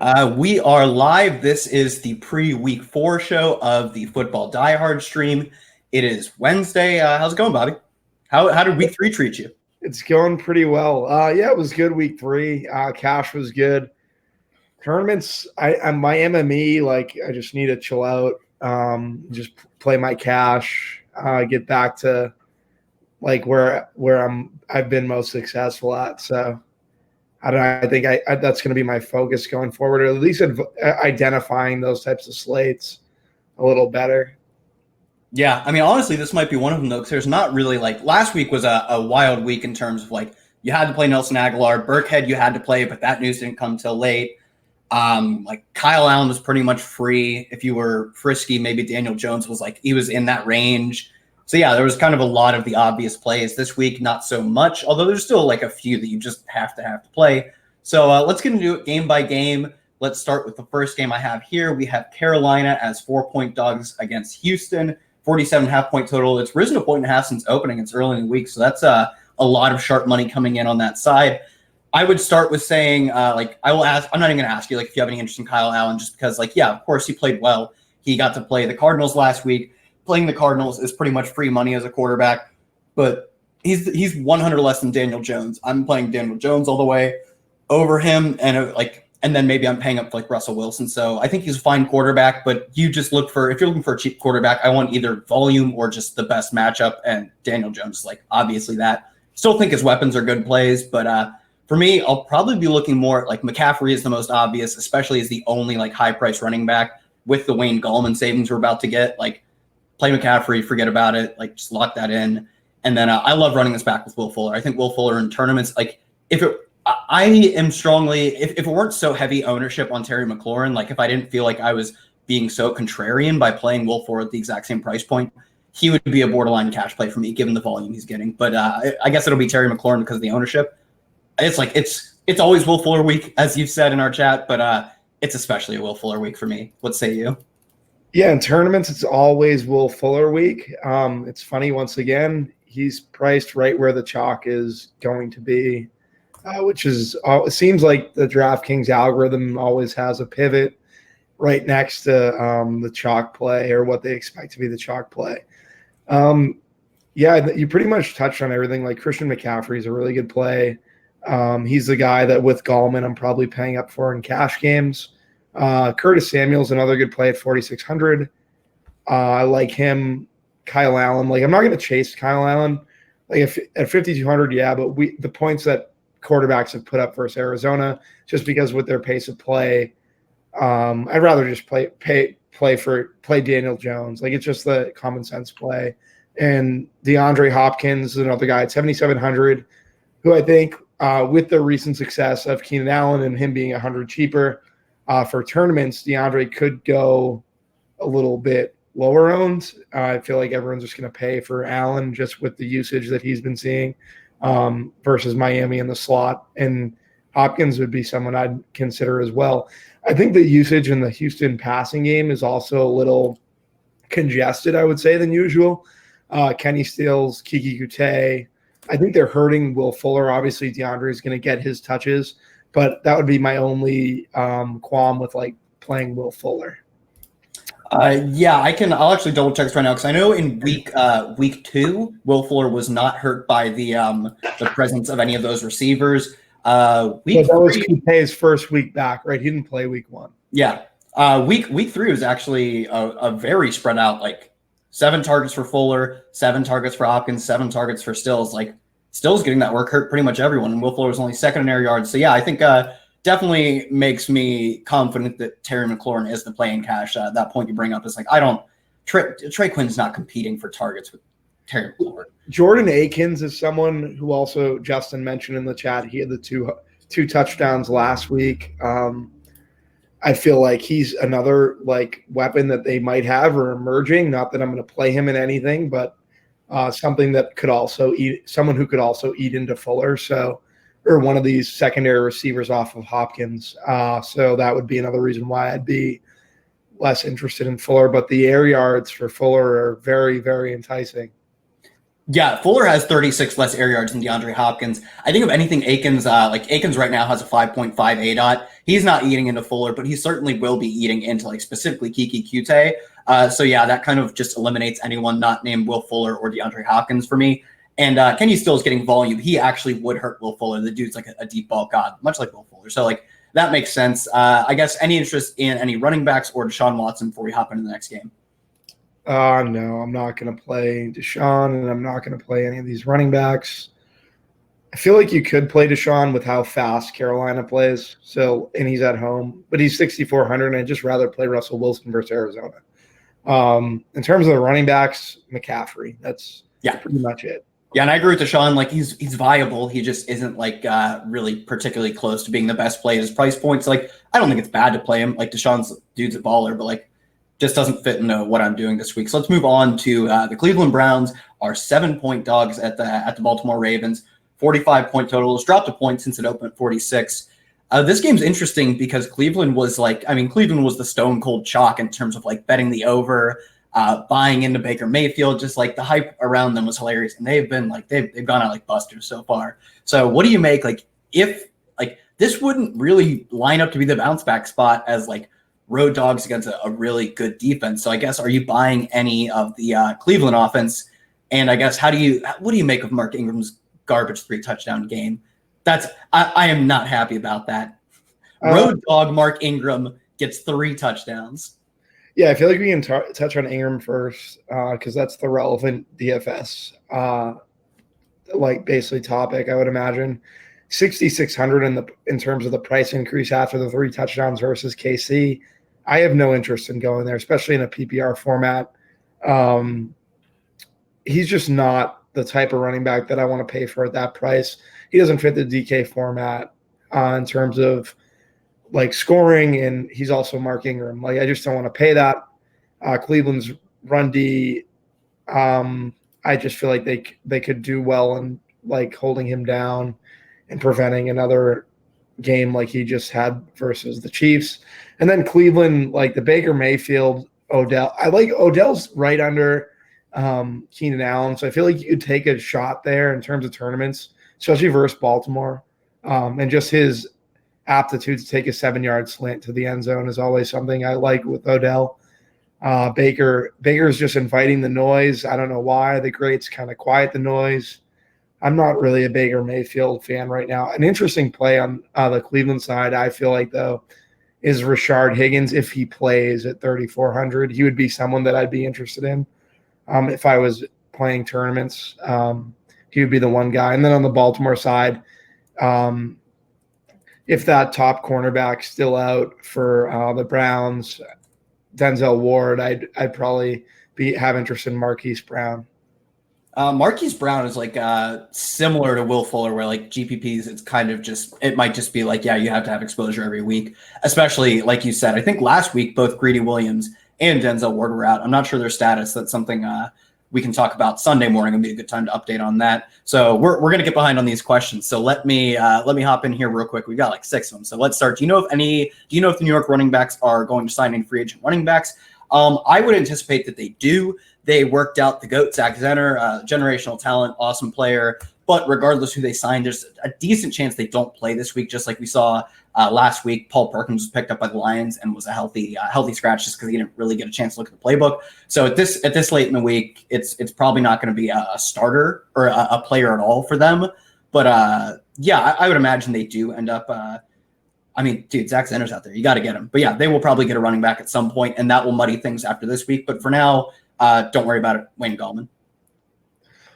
We are live. This is the pre-week 4 show of the Football Diehards stream. It is Wednesday. How's it going, Bobby? How did week 3 treat you? It's going pretty well. Yeah, it was good week 3. Cash was good. Tournaments, my MME, I just need to chill out. Just play my cash. Get back to where I've been most successful at. So I don't know. I think that's going to be my focus going forward, or at least identifying those types of slates a little better. Yeah, I mean, honestly, this might be one of them, though, because there's not really, last week was a wild week in terms of, you had to play Nelson Aguilar. Burkhead, you had to play, but that news didn't come till late. Kyle Allen was pretty much free. If you were frisky, maybe Daniel Jones was, he was in that range. So, yeah, there was kind of a lot of the obvious plays. This week, not so much, although there's still, a few that you just have to play. So, let's get into it game by game. Let's start with the first game I have here. We have Carolina as 4-point dogs against Houston. 47.5 point total. It's risen a 1.5 since opening. It's early in the week, so that's a lot of sharp money coming in on that side. I would start with saying, I will ask. I'm not even going to ask you if you have any interest in Kyle Allen, just because, yeah, of course he played well. He got to play the Cardinals last week. Playing the Cardinals is pretty much free money as a quarterback, but he's 100 less than Daniel Jones. I'm playing Daniel Jones all the way over him, and then maybe I'm paying up for Russell Wilson. So I think he's a fine quarterback, but you just if you're looking for a cheap quarterback, I want either volume or just the best matchup. And Daniel Jones is obviously that. Still think his weapons are good plays, but for me, I'll probably be looking more at McCaffrey is the most obvious, especially as the only high price running back with the Wayne Gallman savings we're about to get. Play McCaffrey, forget about it. Just lock that in. And then I love running this back with Will Fuller. I think Will Fuller in tournaments, I am strongly, if it weren't so heavy ownership on Terry McLaurin, if I didn't feel like I was being so contrarian by playing Will Fuller at the exact same price point, he would be a borderline cash play for me, given the volume he's getting. But I guess it'll be Terry McLaurin because of the ownership. It's always Will Fuller week, as you've said in our chat, but it's especially a Will Fuller week for me. What say you? Yeah, in tournaments, it's always Will Fuller week. It's funny, once again, he's priced right where the chalk is going to be. Which is, it seems like the DraftKings algorithm always has a pivot right next to the chalk play, or what they expect to be the chalk play. Yeah, you pretty much touched on everything. Christian McCaffrey is a really good play. He's the guy that with Gallman I'm probably paying up for in cash games. Curtis Samuel's another good play at 4,600. I like him. Kyle Allen, I'm not going to chase Kyle Allen. If at 5,200, yeah, but the points that quarterbacks have put up versus Arizona, just because with their pace of play, I'd rather just play Daniel Jones. It's just the common sense play. And DeAndre Hopkins is another guy at 7,700, who I think with the recent success of Keenan Allen and him being 100 cheaper for tournaments, DeAndre could go a little bit lower owned. I feel like everyone's just going to pay for Allen just with the usage that he's been seeing. Versus Miami in the slot, and Hopkins would be someone I'd consider as well. I think the usage in the Houston passing game is also a little congested, I would say, than usual. Kenny Stills, Kiki Gute, I think they're hurting Will Fuller. Obviously, DeAndre is going to get his touches, but that would be my only qualm with playing Will Fuller. Yeah, I'll actually double check this right now, because I know in week 2, Will Fuller was not hurt by the presence of any of those receivers. Week that was Coupe's first week back, right? He didn't play week 1. Yeah, week 3 was actually a very spread out. 7 targets for Fuller, 7 targets for Hopkins, 7 targets for Stills. Stills getting that work hurt pretty much everyone, and Will Fuller was only second in air yards. So yeah, I think definitely makes me confident that Terry McLaurin is the play in cash. That point you bring up is Trey Quinn's not competing for targets with Terry McLaurin. Jordan Akins is someone who also Justin mentioned in the chat. He had the two touchdowns last week. I feel like he's another weapon that they might have or emerging. Not that I'm going to play him in anything, but something that could also someone who could also eat into Fuller. Or one of these secondary receivers off of Hopkins. So that would be another reason why I'd be less interested in Fuller. But the air yards for Fuller are very, very enticing. Yeah, Fuller has 36 less air yards than DeAndre Hopkins. I think if anything, Akins right now has a 5.5 ADOT. He's not eating into Fuller, but he certainly will be eating into like specifically Kiki Qt. So yeah, that kind of just eliminates anyone not named Will Fuller or DeAndre Hopkins for me. And Kenny Stills getting volume. He actually would hurt Will Fuller. The dude's like a deep ball god, much like Will Fuller. So like that makes sense. I guess any interest in any running backs or Deshaun Watson before we hop into the next game? No, I'm not going to play Deshaun, and I'm not going to play any of these running backs. I feel like you could play Deshaun with how fast Carolina plays. So, and he's at home, but he's 6,400, and I'd just rather play Russell Wilson versus Arizona. In terms of the running backs, McCaffrey. That's pretty much it. Yeah, and I agree with Deshaun. Like he's viable. He just isn't like really particularly close to being the best play at his price points. Like I don't think it's bad to play him. Like Deshaun's dude's a baller, but like just doesn't fit into what I'm doing this week. So let's move on to the Cleveland Browns are 7-point dogs at the Baltimore Ravens. 45-point total. It's dropped a point since it opened at 46. This game's interesting because Cleveland was the stone cold chalk in terms of like betting the over, buying into Baker Mayfield. Just like the hype around them was hilarious, and they've been like they've gone out like busters so far. So what do you make like if like this wouldn't really line up to be the bounce back spot as like road dogs against a really good defense? So I guess are you buying any of the Cleveland offense? And I guess what do you make of Mark Ingram's garbage 3 touchdown game? I am not happy about that. Road dog Mark Ingram gets 3 touchdowns. Yeah, I feel like we can touch on Ingram first because that's the relevant DFS like basically topic, I would imagine. 6,600 in terms of the price increase after the 3 touchdowns versus KC. I have no interest in going there, especially in a PPR format. He's just not the type of running back that I want to pay for at that price. He doesn't fit the DK format in terms of like scoring, and he's also Mark Ingram. Like I just don't want to pay that. Cleveland's run D, I just feel like they could do well in like holding him down and preventing another game like he just had versus the Chiefs. And then Cleveland, like the Baker Mayfield, Odell. I like Odell's right under Keenan Allen. So I feel like you could take a shot there in terms of tournaments, especially versus Baltimore. And just his aptitude to take a 7-yard slant to the end zone is always something I like with Odell. Baker's just inviting the noise. I don't know why. The greats kind of quiet the noise. I'm not really a Baker Mayfield fan right now. An interesting play on the Cleveland side, I feel like, though, is Rashard Higgins. If he plays at 3,400, he would be someone that I'd be interested in. If I was playing tournaments, he would be the one guy. And then on the Baltimore side, if that top cornerback's still out for the Browns, Denzel Ward, I'd probably have interest in Marquise Brown. Marquise Brown is like similar to Will Fuller, where like GPPs, it might just be like, yeah, you have to have exposure every week, especially like you said. I think last week both Greedy Williams and Denzel Ward were out. I'm not sure their status. That's something we can talk about Sunday morning. It'd be a good time to update on that. So we're gonna get behind on these questions. So let me hop in here real quick. We've got like 6 of them. So let's start. Do you know if the New York running backs are going to sign in free agent running backs? I would anticipate that they do. They worked out the GOAT, Zach Zenner, generational talent, awesome player. But regardless who they signed, there's a decent chance they don't play this week, just like we saw last week. Paul Perkins was picked up by the Lions and was a healthy scratch just because he didn't really get a chance to look at the playbook. So at this late in the week, it's probably not going to be a starter or a player at all for them. But yeah, I would imagine they do end up. Dude, Zach Zenner's out there. You got to get him. But yeah, they will probably get a running back at some point, and that will muddy things after this week. But for now, don't worry about it, Wayne Gallman.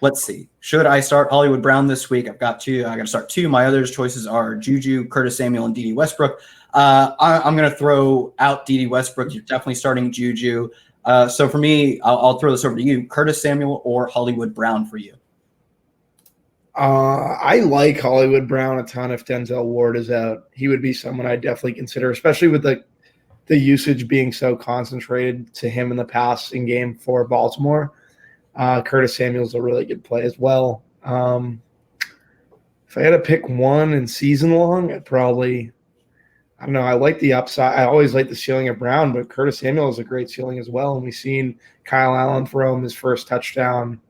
Let's see. Should I start Hollywood Brown this week? I've got 2. I got to start 2. My other choices are Juju, Curtis Samuel, and D.D. Westbrook. I'm going to throw out D.D. Westbrook. You're definitely starting Juju. So for me, I'll throw this over to you. Curtis Samuel or Hollywood Brown for you? I like Hollywood Brown a ton. If Denzel Ward is out, he would be someone I'd definitely consider, especially with the usage being so concentrated to him in the passing game for Baltimore. Curtis Samuel's a really good play as well. If I had to pick one in season long, I'd probably, I don't know. I like the upside. I always like the ceiling of Brown, but Curtis Samuel is a great ceiling as well. And we've seen Kyle Allen throw him his first touchdown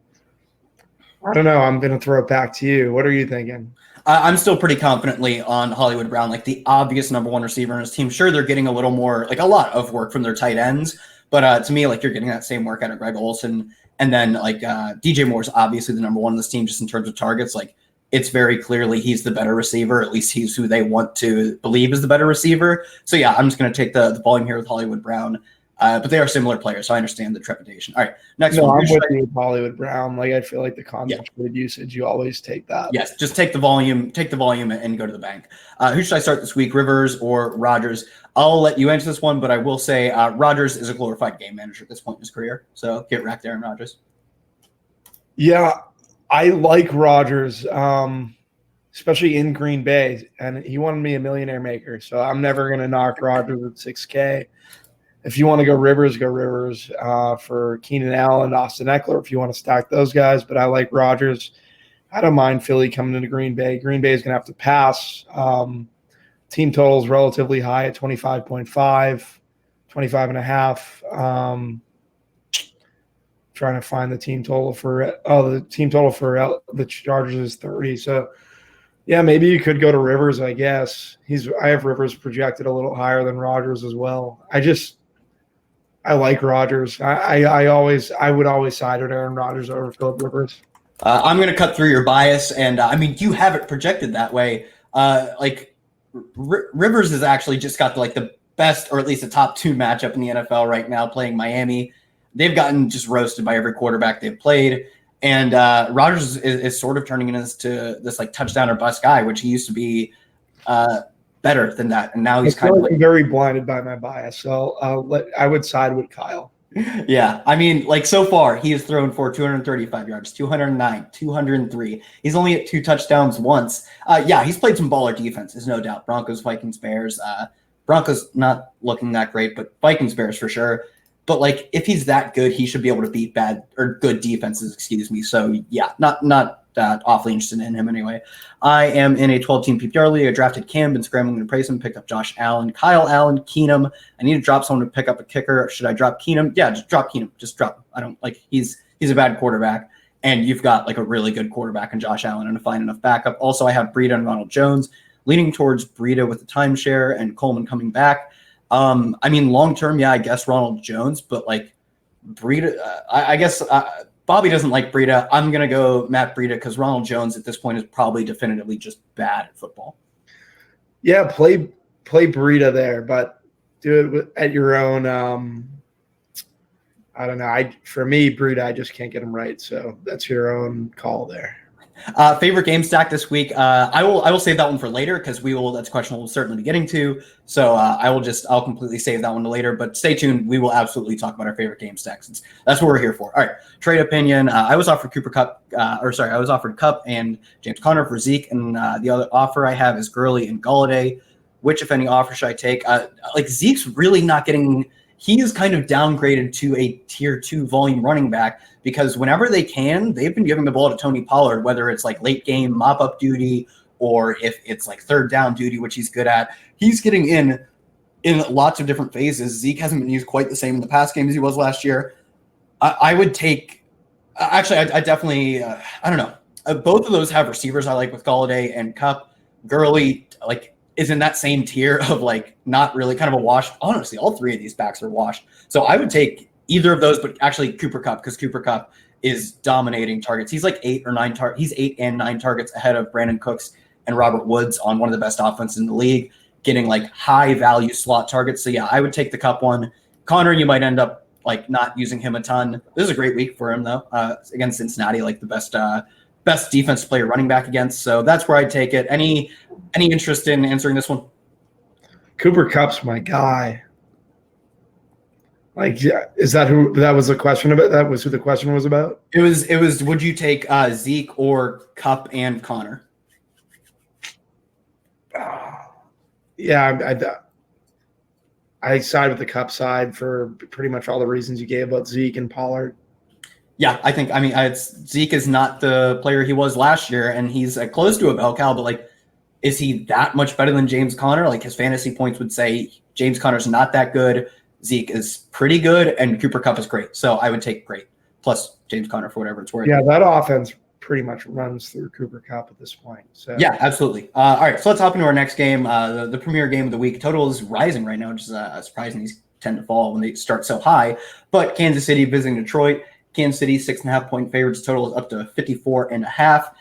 I don't know. I'm going to throw it back to you. What are you thinking? I'm still pretty confidently on Hollywood Brown, like the obvious number one receiver in his team. Sure, they're getting a little more, like a lot of work from their tight ends, but to me, like you're getting that same work out of Greg Olsen. And then like DJ Moore's obviously the number one in this team just in terms of targets. Like it's very clearly he's the better receiver. At least he's who they want to believe is the better receiver. So yeah, I'm just going to take the volume here with Hollywood Brown. But they are similar players, so I understand the trepidation. All right, next one. I'm with you with Hollywood Brown. Like I feel like the concentrated usage, you always take that. Yes, just take the volume, and go to the bank. Who should I start this week, Rivers or Rodgers? I'll let you answer this one, but I will say Rodgers is a glorified game manager at this point in his career. So get wrecked, Aaron Rodgers. Yeah, I like Rodgers, especially in Green Bay, and he wanted me a millionaire maker. So I'm never going to knock Rodgers at 6K. If you want to go Rivers for Keenan Allen, Austin Eckler, if you want to stack those guys. But I like Rodgers. I don't mind Philly coming into Green Bay. Green Bay is going to have to pass. Team total is relatively high at 25.5, 25.5. Trying to find the team total for the Chargers is 30. So, yeah, maybe you could go to Rivers, I guess. I have Rivers projected a little higher than Rodgers as well. I like Rodgers. I would always side with Aaron Rodgers over Philip Rivers. I'm going to cut through your bias, and I mean, you have it projected that way. Rivers has actually just got the best, or at least the top two matchup in the NFL right now, playing Miami. They've gotten just roasted by every quarterback they've played, and Rodgers is sort of turning into this touchdown or bust guy, which he used to be better than that, and now he's kind of very blinded by my bias. So I would side with Kyle. Yeah, I mean, so far he has thrown for 235 yards, 209, 203. He's only at 2 touchdowns once. Yeah, he's played some baller defenses, no doubt. Broncos, Vikings, Bears. Broncos not looking that great, but Vikings, Bears for sure. But if he's that good, he should be able to beat bad or good defenses. Excuse me. So yeah, not awfully interested in him anyway. I am in a 12-team PPR league. I drafted Cam, been scrambling to praise him, picked up Josh Allen, Kyle Allen, Keenum. I need to drop someone to pick up a kicker. Should I drop Keenum? Yeah, just drop Keenum. Just drop him. I don't he's a bad quarterback, and you've got a really good quarterback in Josh Allen and a fine enough backup. Also, I have Breida and Ronald Jones, leaning towards Breida with the timeshare and Coleman coming back. I mean, long term, yeah, I guess Ronald Jones, but Breida, I guess Bobby doesn't like Breida. I'm going to go Matt Breida because Ronald Jones at this point is probably definitively just bad at football. Yeah, play Breida there, but do it at your own. I don't know. For me, Breida, I just can't get him right. So that's your own call there. Favorite game stack this week. I will save that one for later because that's a question we'll certainly be getting to. So I'll completely save that one to later, but stay tuned. We will absolutely talk about our favorite game stacks. That's what we're here for. All right. Trade opinion. I was offered I was offered Kupp and James Conner for Zeke. And the other offer I have is Gurley and Golladay. Which, if any, offer should I take? Zeke's really not getting, he is kind of downgraded to a tier 2 volume running back because whenever they can, they've been giving the ball to Tony Pollard, whether it's late game mop-up duty or if it's third down duty, which he's good at. He's getting in lots of different phases. Zeke hasn't been used quite the same in the past game as he was last year. I would take – actually, I definitely I don't know. Both of those have receivers I like with Golladay and Kupp. Gurley, is in that same tier of not really kind of a wash. Honestly, all three of these backs are washed. So I would take either of those, but actually Cooper Kupp because Cooper Kupp is dominating targets. He's 8 or 9 targets. He's 8 and 9 targets ahead of Brandon Cooks and Robert Woods on one of the best offenses in the league, getting high value slot targets. So yeah, I would take the Kupp one. Connor, you might end up not using him a ton. This is a great week for him though. Against Cincinnati, the best defense to play running back against. So that's where I'd take it. Any interest in answering this one? Cooper Kupp's my guy. Is that who that was the question about? That was who the question was about? It was would you take Zeke or Kupp and Connor? Yeah, I side with the Kupp side for pretty much all the reasons you gave about Zeke and Pollard. Yeah, Zeke is not the player he was last year, and he's close to a bell cow, but is he that much better than James Conner? His fantasy points would say James Conner's not that good. Zeke is pretty good, and Cooper Kupp is great. So I would take great plus James Conner for whatever it's worth. Yeah, that offense pretty much runs through Cooper Kupp at this point. So yeah, absolutely. All right, so let's hop into our next game, the premier game of the week. Total is rising right now, which is surprising. These tend to fall when they start so high. But Kansas City visiting Detroit. Kansas City 6.5 point favorites. Total is up to 54.5.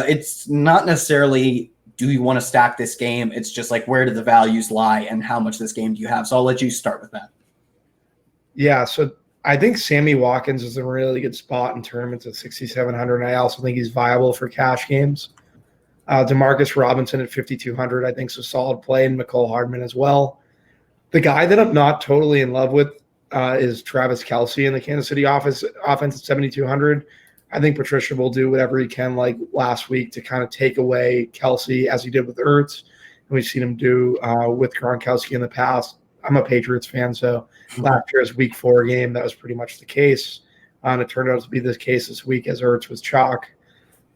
It's not necessarily do you want to stack this game. It's just like where do the values lie and how much this game do you have. So I'll let you start with that. Yeah, so I think Sammy Watkins is in a really good spot in tournaments at 6,700. And I also think he's viable for cash games. Demarcus Robinson at 5,200, I think, is a solid play, and McCole Hardman as well. The guy that I'm not totally in love with is Travis Kelce in the Kansas City offense at 7,200. I think Patricia will do whatever he can, like last week, to kind of take away Kelce as he did with Ertz. And we've seen him do with Gronkowski in the past. I'm a Patriots fan, so last year's Week 4 game, that was pretty much the case. And it turned out to be the case this week as Ertz was chalk.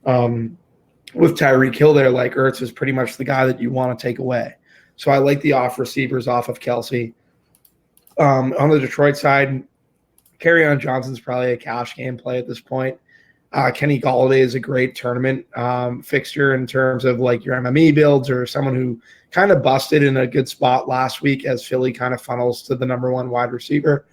With Tyreek Hill there, like Ertz is pretty much the guy that you want to take away. So I like the off receivers off of Kelce. On the Detroit side, Kerryon Johnson's probably a cash game play at this point. Kenny Golladay is a great tournament fixture in terms of like your MME builds or someone who kind of busted in a good spot last week as Philly kind of funnels to the number one wide receiver.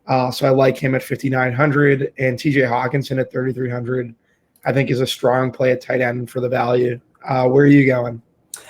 So I like him at 5,900, and TJ Hawkinson at 3,300 I think is a strong play at tight end for the value. Where are you going?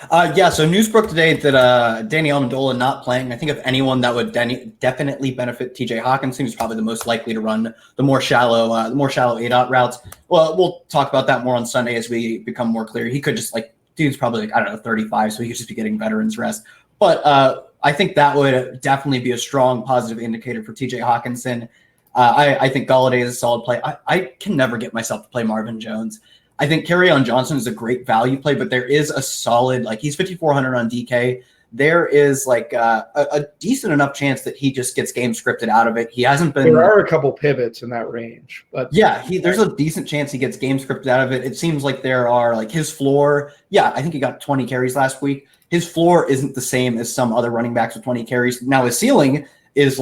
So news broke today that Danny Amendola not playing. I think if anyone that would definitely benefit TJ Hawkinson, who's probably the most likely to run the more shallow A-dot routes. Well, we'll talk about that more on Sunday as we become more clear. He could just dude's probably 35, so he could just be getting veterans rest. But I think that would definitely be a strong positive indicator for TJ Hawkinson. I think Golladay is a solid play. I can never get myself to play Marvin Jones. I think Kerryon Johnson is a great value play, but there is a solid, he's 5,400 on DK. There is a decent enough chance that he just gets game scripted out of it. He hasn't been. There are a couple pivots in that range, but yeah, there's a decent chance he gets game scripted out of it. It seems like there are his floor. Yeah, I think he got 20 carries last week. His floor isn't the same as some other running backs with 20 carries. Now his ceiling is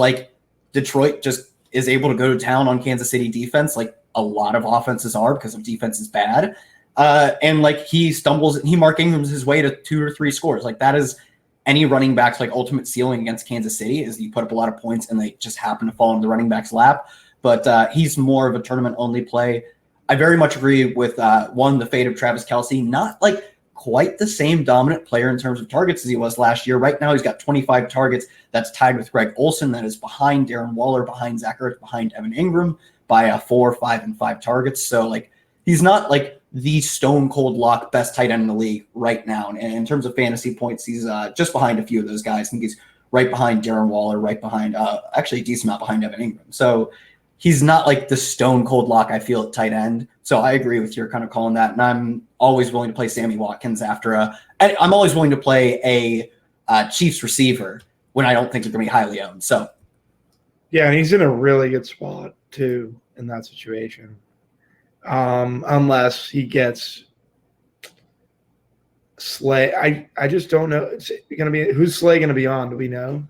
Detroit just is able to go to town on Kansas City defense, a lot of offenses are because of defense is bad. And he Mark Ingram's his way to 2 or 3 scores. That is any running back's ultimate ceiling against Kansas City is you put up a lot of points and they just happen to fall in the running back's lap. But he's more of a tournament only play. I very much agree with the fate of Travis Kelce, not quite the same dominant player in terms of targets as he was last year. Right now he's got 25 targets. That's tied with Greg Olsen. That is behind Darren Waller, behind Zach Ertz, behind Evan Ingram by 4, 5, and 5 targets. So he's not the stone cold lock best tight end in the league right now. And in terms of fantasy points, he's just behind a few of those guys. I think he's right behind Darren Waller, right behind actually a decent amount behind Evan Ingram. So he's not the stone cold lock I feel at tight end. So I agree with your kind of calling that. And I'm always willing to play Sammy Watkins and I'm always willing to play a Chiefs receiver when I don't think they're going to be highly owned. So yeah, and he's in a really good spot too in that situation. Unless he gets Slay. I just don't know. It's going to be who's Slay going to be on? Do we know?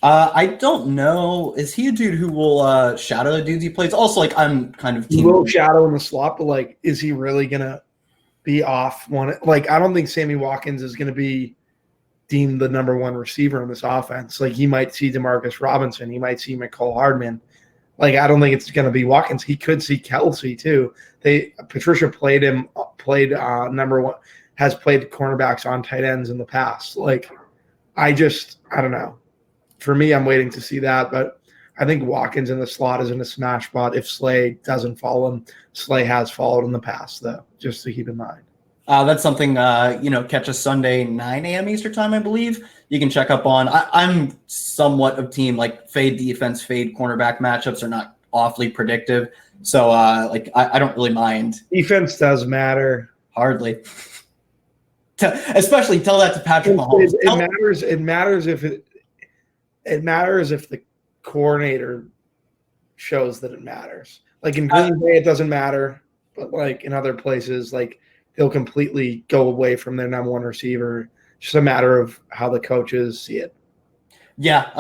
I don't know. Is he a dude who will shadow the dudes he plays? Also, I'm kind of he will shadow in the slot, but is he really going to be off one? I don't think Sammy Watkins is going to be deemed the number one receiver in this offense. He might see Demarcus Robinson. He might see McCole Hardman. I don't think it's going to be Watkins. He could see Kelce too. Patricia played number one, has played cornerbacks on tight ends in the past. I don't know. For me, I'm waiting to see that, but I think Watkins in the slot is in a smash spot if Slay doesn't follow him. Slay has followed in the past, though, just to keep in mind. That's something, catch us Sunday, 9 a.m. Eastern time, I believe. You can check up on. I'm somewhat of team, fade defense, fade cornerback matchups are not awfully predictive. So, I don't really mind. Defense does matter. Hardly. Especially tell that to Patrick Mahomes. It matters if the coordinator shows that it matters. In Green Bay, it doesn't matter. But, in other places, they'll completely go away from their number one receiver. It's just a matter of how the coaches see it. Yeah,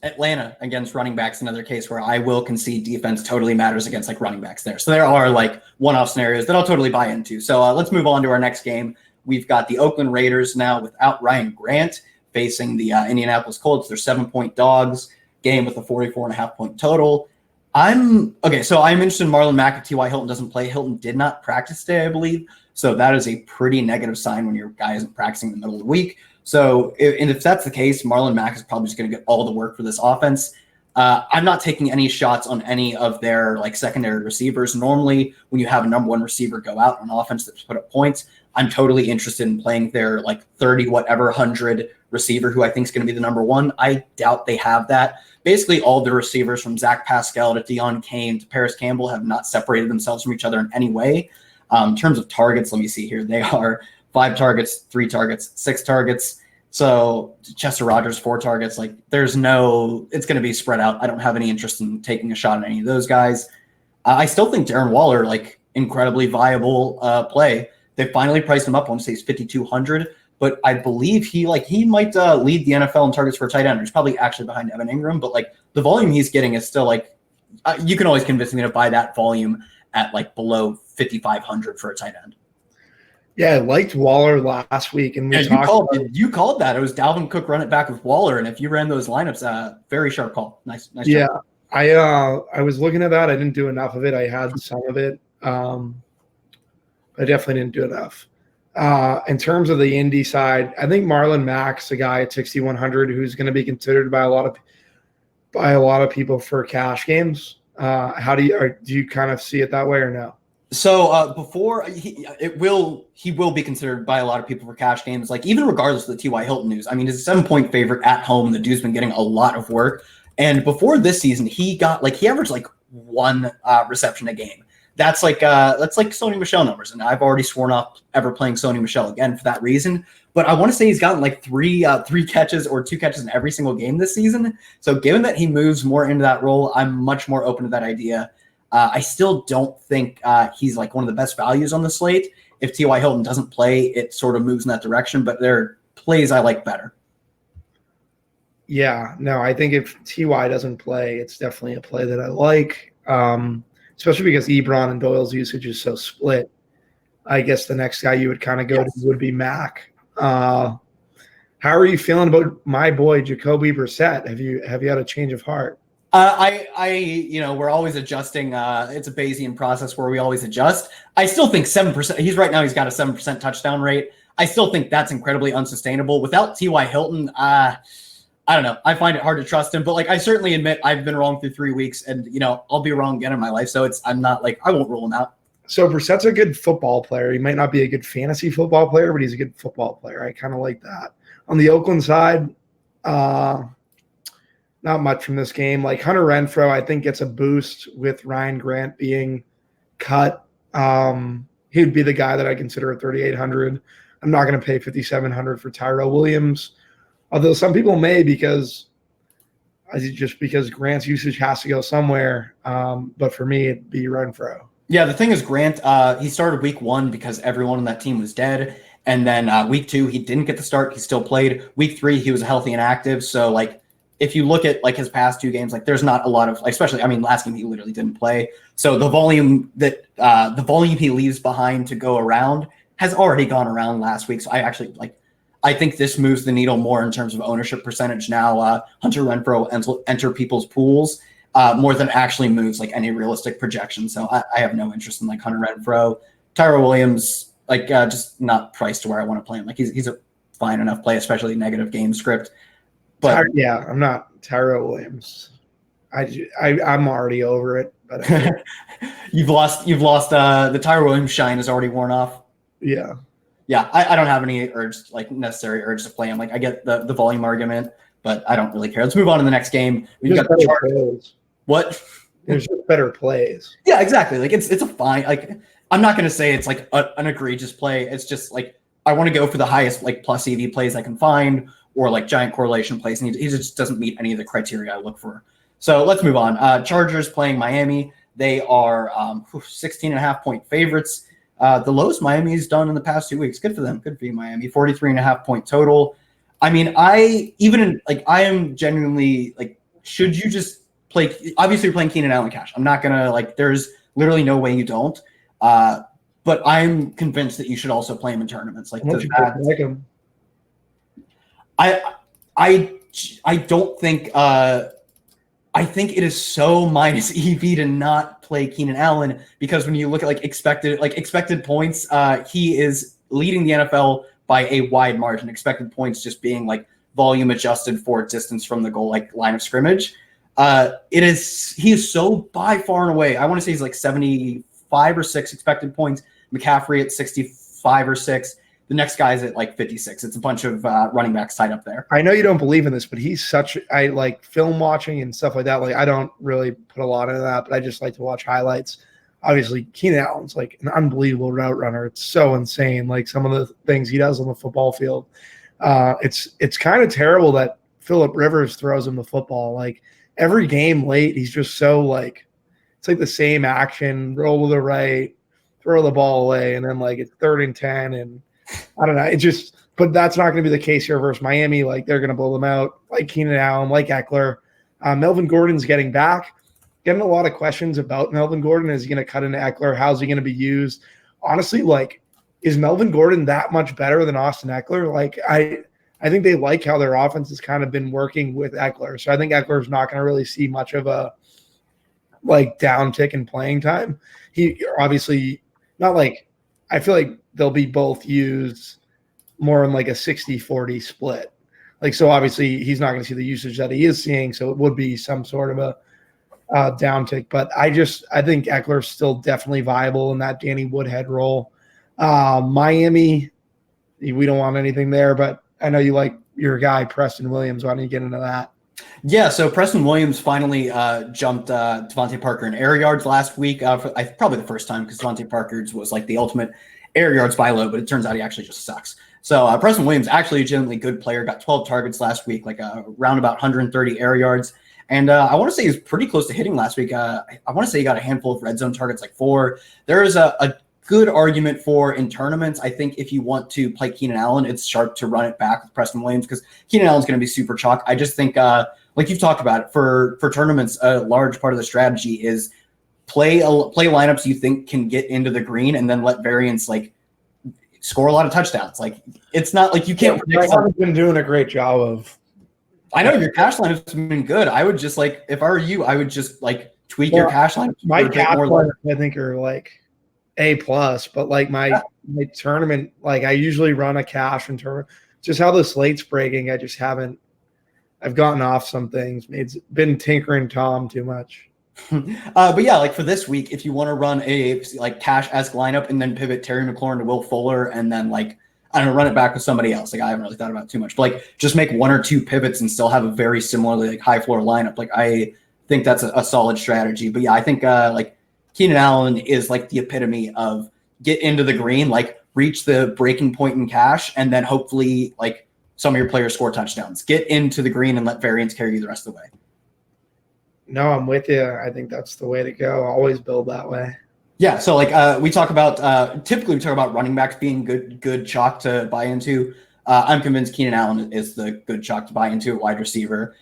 Atlanta against running backs, another case where I will concede defense totally matters against like running backs there. So there are like one-off scenarios that I'll totally buy into. So let's move on to our next game. We've got the Oakland Raiders now without Ryan Grant facing the Indianapolis Colts. They're 7-point dogs. Game with a 44.5-point total. I'm okay. So I'm interested in Marlon Mack if T.Y. Hilton doesn't play. Hilton did not practice today, I believe. So that is a pretty negative sign when your guy isn't practicing in the middle of the week. So if that's the case, Marlon Mack is probably just going to get all the work for this offense. I'm not taking any shots on any of their like secondary receivers. Normally, when you have a number one receiver go out on offense that's put up points, I'm totally interested in playing their like 30 whatever 100 receiver who I think is going to be the number one. I doubt they have that. Basically, all the receivers from Zach Pascal to Deion Kane to Paris Campbell have not separated themselves from each other in any way. In terms of targets, let me see here. They are 5 targets, 3 targets, 6 targets. So Chester Rogers, 4 targets. Like it's going to be spread out. I don't have any interest in taking a shot at any of those guys. I still think Darren Waller, like incredibly viable play. They finally priced him up. I want to say he's 5,200, but I believe he might lead the NFL in targets for a tight end. He's probably actually behind Evan Ingram, but like the volume he's getting is still like you can always convince me to buy that volume at like below 5,500 for a tight end. Yeah, I liked Waller last week, and you called that. It was Dalvin Cook run it back with Waller, and if you ran those lineups, very sharp call. Nice. Yeah, job. I was looking at that. I didn't do enough of it. I had some of it. I definitely didn't do enough. In terms of the Indy side, I think Marlon Mack's a guy at 6,100 who's going to be considered by a lot of people for cash games. How do you kind of see it that way or no? So before he will be considered by a lot of people for cash games, like even regardless of the T.Y. Hilton news. I mean, he's a 7-point favorite at home. The dude's been getting a lot of work. And before this season, he averaged like 1 reception a game. That's like Sony Michel numbers. And I've already sworn off ever playing Sony Michel again for that reason. But I want to say he's gotten like 3 catches or 2 catches in every single game this season. So given that he moves more into that role, I'm much more open to that idea. I still don't think he's like one of the best values on the slate. If T.Y. Hilton doesn't play, it sort of moves in that direction, but there are plays I like better. Yeah, no, I think if T.Y. doesn't play, it's definitely a play that I like, especially because Ebron and Doyle's usage is so split. I guess the next guy you would kind of go to would be Mac. How are you feeling about my boy Jacoby Brissett? Have you had a change of heart? We're always adjusting. It's a Bayesian process where we always adjust. I still think 7%. He's got a 7% touchdown rate. I still think that's incredibly unsustainable. Without T.Y. Hilton, I don't know. I find it hard to trust him, but like I certainly admit I've been wrong through 3 weeks, and I'll be wrong again in my life. So I'm not like I won't rule him out. So Brissett's a good football player. He might not be a good fantasy football player, but he's a good football player. I kind of like that. On the Oakland side, not much from this game. Like Hunter Renfrow, I think gets a boost with Ryan Grant being cut. He'd be the guy that I consider at 3,800. I'm not going to pay 5,700 for Tyrell Williams, although some people may because Grant's usage has to go somewhere. But for me, it'd be Renfrow. Yeah, the thing is, Grant, he started week 1 because everyone on that team was dead. And then week 2, he didn't get the start. He still played. Week 3, he was healthy and active. So, like, if you look at, like, his past 2 games, like, there's not a lot of, especially, I mean, last game he literally didn't play. So the volume he leaves behind to go around has already gone around last week. So I think this moves the needle more in terms of ownership percentage now. Hunter Renfrow enter people's pools more than actually moves like any realistic projection. So I have no interest in like Hunter Renfrow. Tyrell Williams, like just not priced to where I want to play him. Like he's a fine enough play, especially negative game script. But I'm not Tyrell Williams. I'm already over it. But you've lost the Tyrell Williams shine is already worn off. Yeah. Yeah, I don't have any necessary urge to play him. Like I get the volume argument, but I don't really care. Let's move on to the next game. We've got the Chargers. What? There's just better plays. Yeah, exactly. Like it's a fine. Like I'm not going to say it's like an egregious play. It's just like I want to go for the highest like plus EV plays I can find, or like giant correlation plays, and he just doesn't meet any of the criteria I look for. So let's move on. Chargers playing Miami. They are 16.5-point favorites. The lowest Miami's done in the past 2 weeks. Good for them. Good for you, Miami. 43.5-point total. I mean, I am genuinely like, should you just play? Obviously, you're playing Keenan Allen cash. I'm not gonna like. There's literally no way you don't. But I'm convinced that you should also play him in tournaments. Like, does that? Like him? I don't think. I think it is so minus EV to not play Keenan Allen because when you look at expected points, he is leading the NFL by a wide margin. Expected points just being like volume adjusted for distance from the goal, like line of scrimmage. He is so by far and away. I want to say he's like 75 or 6 expected points. McCaffrey at 65 or 6. The next guy's at like 56. It's a bunch of running backs tied up there. I know you don't believe in this, but I like film watching and stuff like that. Like I don't really put a lot into that, but I just like to watch highlights. Obviously, Keenan Allen's like an unbelievable route runner. It's so insane. Like some of the things he does on the football field. It's kind of terrible that Phillip Rivers throws him the football. Like every game late, he's just so like it's like the same action, roll to the right, throw the ball away, and then like it's 3rd and 10 and I don't know. But that's not going to be the case here versus Miami. Like they're going to blow them out. Like Keenan Allen, like Eckler. Melvin Gordon's getting back. Getting a lot of questions about Melvin Gordon. Is he going to cut into Eckler? How's he going to be used? Honestly, like, is Melvin Gordon that much better than Austin Eckler? Like, I think they like how their offense has kind of been working with Eckler. So I think Eckler's not going to really see much of a like downtick in playing time. He obviously not like. I feel like they'll be both used more in like a 60-40 split. Like, so obviously he's not going to see the usage that he is seeing. So it would be some sort of a downtick, but I think Eckler's still definitely viable in that Danny Woodhead role. Miami, we don't want anything there, but I know you like your guy, Preston Williams. Why don't you get into that? Yeah, so Preston Williams finally jumped Devontae Parker in air yards last week. Probably the first time because Devontae Parker's was like the ultimate air yards buy low, but it turns out he actually just sucks. So Preston Williams, actually a genuinely good player, got 12 targets last week, like around about 130 air yards. And I want to say he was pretty close to hitting last week. I want to say he got a handful of red zone targets, like 4. There is a good argument for in tournaments. I think if you want to play Keenan Allen, it's sharp to run it back with Preston Williams because Keenan Allen's going to be super chalk. I just think, like you've talked about it, for tournaments, a large part of the strategy is play lineups you think can get into the green and then let variance like score a lot of touchdowns. Like it's not like you can't predict. I've been doing a great job of. I know your cash line has been good. I would just like, if I were you, I would just like tweak your cash line. My cash line, I think, are like A+, but like my tournament, like I usually run a cash in tournament. Just how the slate's breaking, I've gotten off some things. It's been tinkering Tom too much. But yeah, like for this week, if you want to run a like cash-esque lineup and then pivot Terry McLaurin to Will Fuller and then like, I don't know, run it back with somebody else. Like I haven't really thought about it too much, but like just make 1 or 2 pivots and still have a very similarly like high floor lineup. Like I think that's a solid strategy. But yeah, I think like Keenan Allen is like the epitome of get into the green, like reach the breaking point in cash, and then hopefully like some of your players score touchdowns. Get into the green and let variance carry you the rest of the way. No, I'm with you. I think that's the way to go. Always build that way. Yeah, so like we talk about typically we talk about running backs being good chalk to buy into. I'm convinced Keenan Allen is the good chalk to buy into at wide receiver.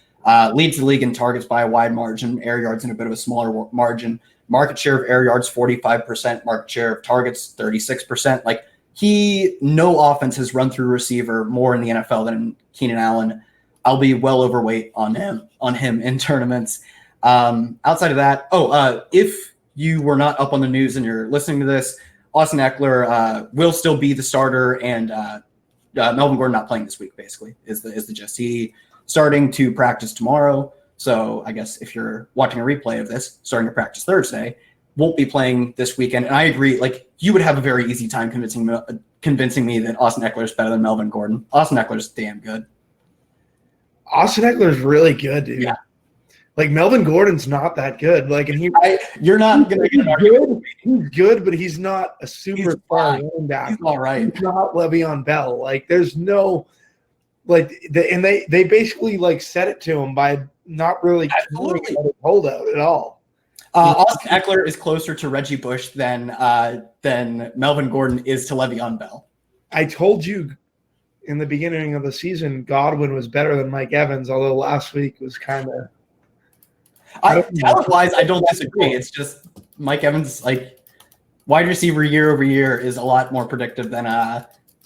Leads the league in targets by a wide margin, air yards in a bit of a smaller margin. Market share of air yards 45%, market share of targets 36%. Like no offense has run through receiver more in the NFL than Keenan Allen. I'll be well overweight on him in tournaments. Outside of that, if you were not up on the news and you're listening to this, Austin Eckler will still be the starter, and Melvin Gordon not playing this week. Basically, is the gist. He starting to practice tomorrow. So I guess if you're watching a replay of this, starting to practice Thursday, won't be playing this weekend. And I agree. Like you would have a very easy time convincing me that Austin Eckler is better than Melvin Gordon. Austin Eckler is damn good. Austin Eckler is really good, dude. Yeah. Like Melvin Gordon's not that good. Like, and you're not gonna get good. He's good, but he's not a super running back. He's all right. He's not Le'Veon Bell. Like, there's no they basically like set it to him by not really hold out at all. Austin Eckler is closer to Reggie Bush than Melvin Gordon is to Le'Veon Bell. I told you in the beginning of the season, Godwin was better than Mike Evans, although last week was kind of. Talent-wise, I don't disagree. It's just Mike Evans, like wide receiver year over year, is a lot more predictive than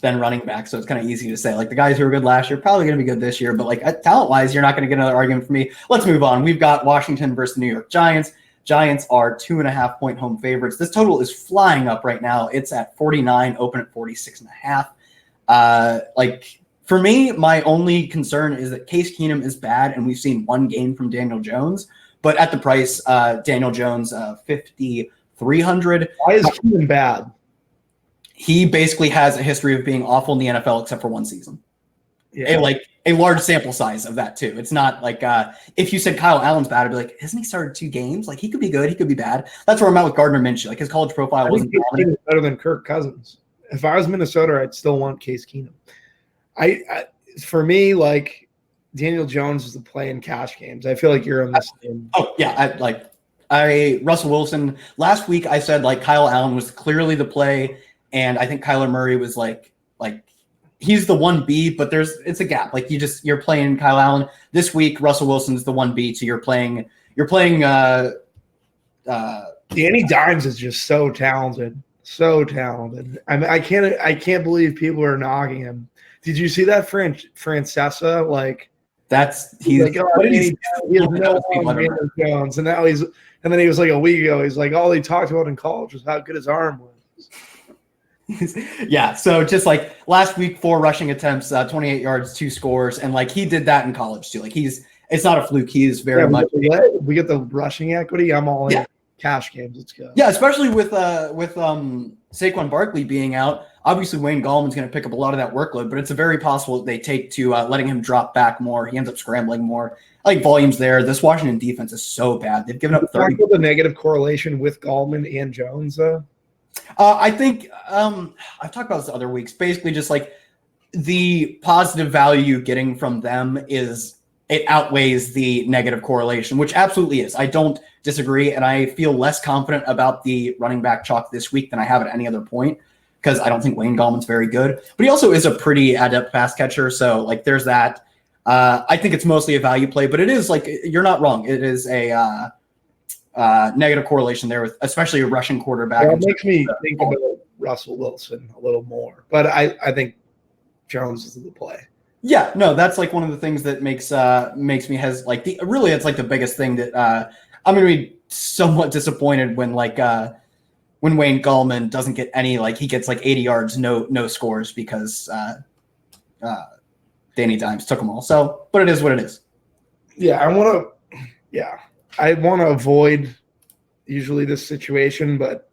running back. So it's kind of easy to say. Like the guys who were good last year probably going to be good this year, but like talent-wise, you're not going to get another argument from me. Let's move on. We've got Washington versus the New York Giants. Giants are 2.5-point home favorites. This total is flying up right now. It's at 49, open at 46.5. Like for me, my only concern is that Case Keenum is bad, and we've seen one game from Daniel Jones. But at the price, Daniel Jones, 5,300. Why is Keenum bad? He basically has a history of being awful in the NFL except for one season. Yeah. A large sample size of that too. It's not like if you said Kyle Allen's bad, I'd be like, hasn't he started 2 games? Like he could be good, he could be bad. That's where I'm at with Gardner Minshew. Like his college profile wasn't better than Kirk Cousins. If I was Minnesota, I'd still want Case Keenum. I for me, like Daniel Jones is the play in cash games. I feel like you're in this game. Oh yeah, Russell Wilson. Last week I said like Kyle Allen was clearly the play, and I think Kyler Murray was like he's the 1B, but it's a gap. Like you're playing Kyle Allen this week. Russell Wilson's the 1B, so you're playing. Danny Dimes is just so talented, so talented. I mean, I can't believe people are knocking him. Did you see that Francesa? Like he has no Daniel Jones, and now then he was like a week ago. He's like all he talked about in college was how good his arm was. Yeah, so just like last week, 4 rushing attempts, 28 yards, 2 scores, and like he did that in college too. Like it's not a fluke. He's very much. We get the rushing equity. I'm all in cash games. Let's go. Yeah, especially with Saquon Barkley being out. Obviously, Wayne Gallman's going to pick up a lot of that workload, but it's a very possible they take to letting him drop back more. He ends up scrambling more. I like volumes there. This Washington defense is so bad. They've given up 30. The negative correlation with Gallman and Jones, though. I think I've talked about this other weeks. Basically, just like the positive value getting from them it outweighs the negative correlation, which absolutely is. I don't disagree, and I feel less confident about the running back chalk this week than I have at any other point because I don't think Wayne Gallman's very good. But he also is a pretty adept pass catcher, so like there's that. I think it's mostly a value play, but it is like you're not wrong. It is a negative correlation there with especially a rushing quarterback. Well, it makes me think about Russell Wilson a little more, but I think Jones is the play. Yeah, no, that's like one of the things that makes me really it's like the biggest thing that I'm going to be somewhat disappointed when Wayne Gallman doesn't get any, like he gets like 80 yards, no scores because Danny Dimes took them all. So, but it is what it is. Yeah, I want to avoid usually this situation, but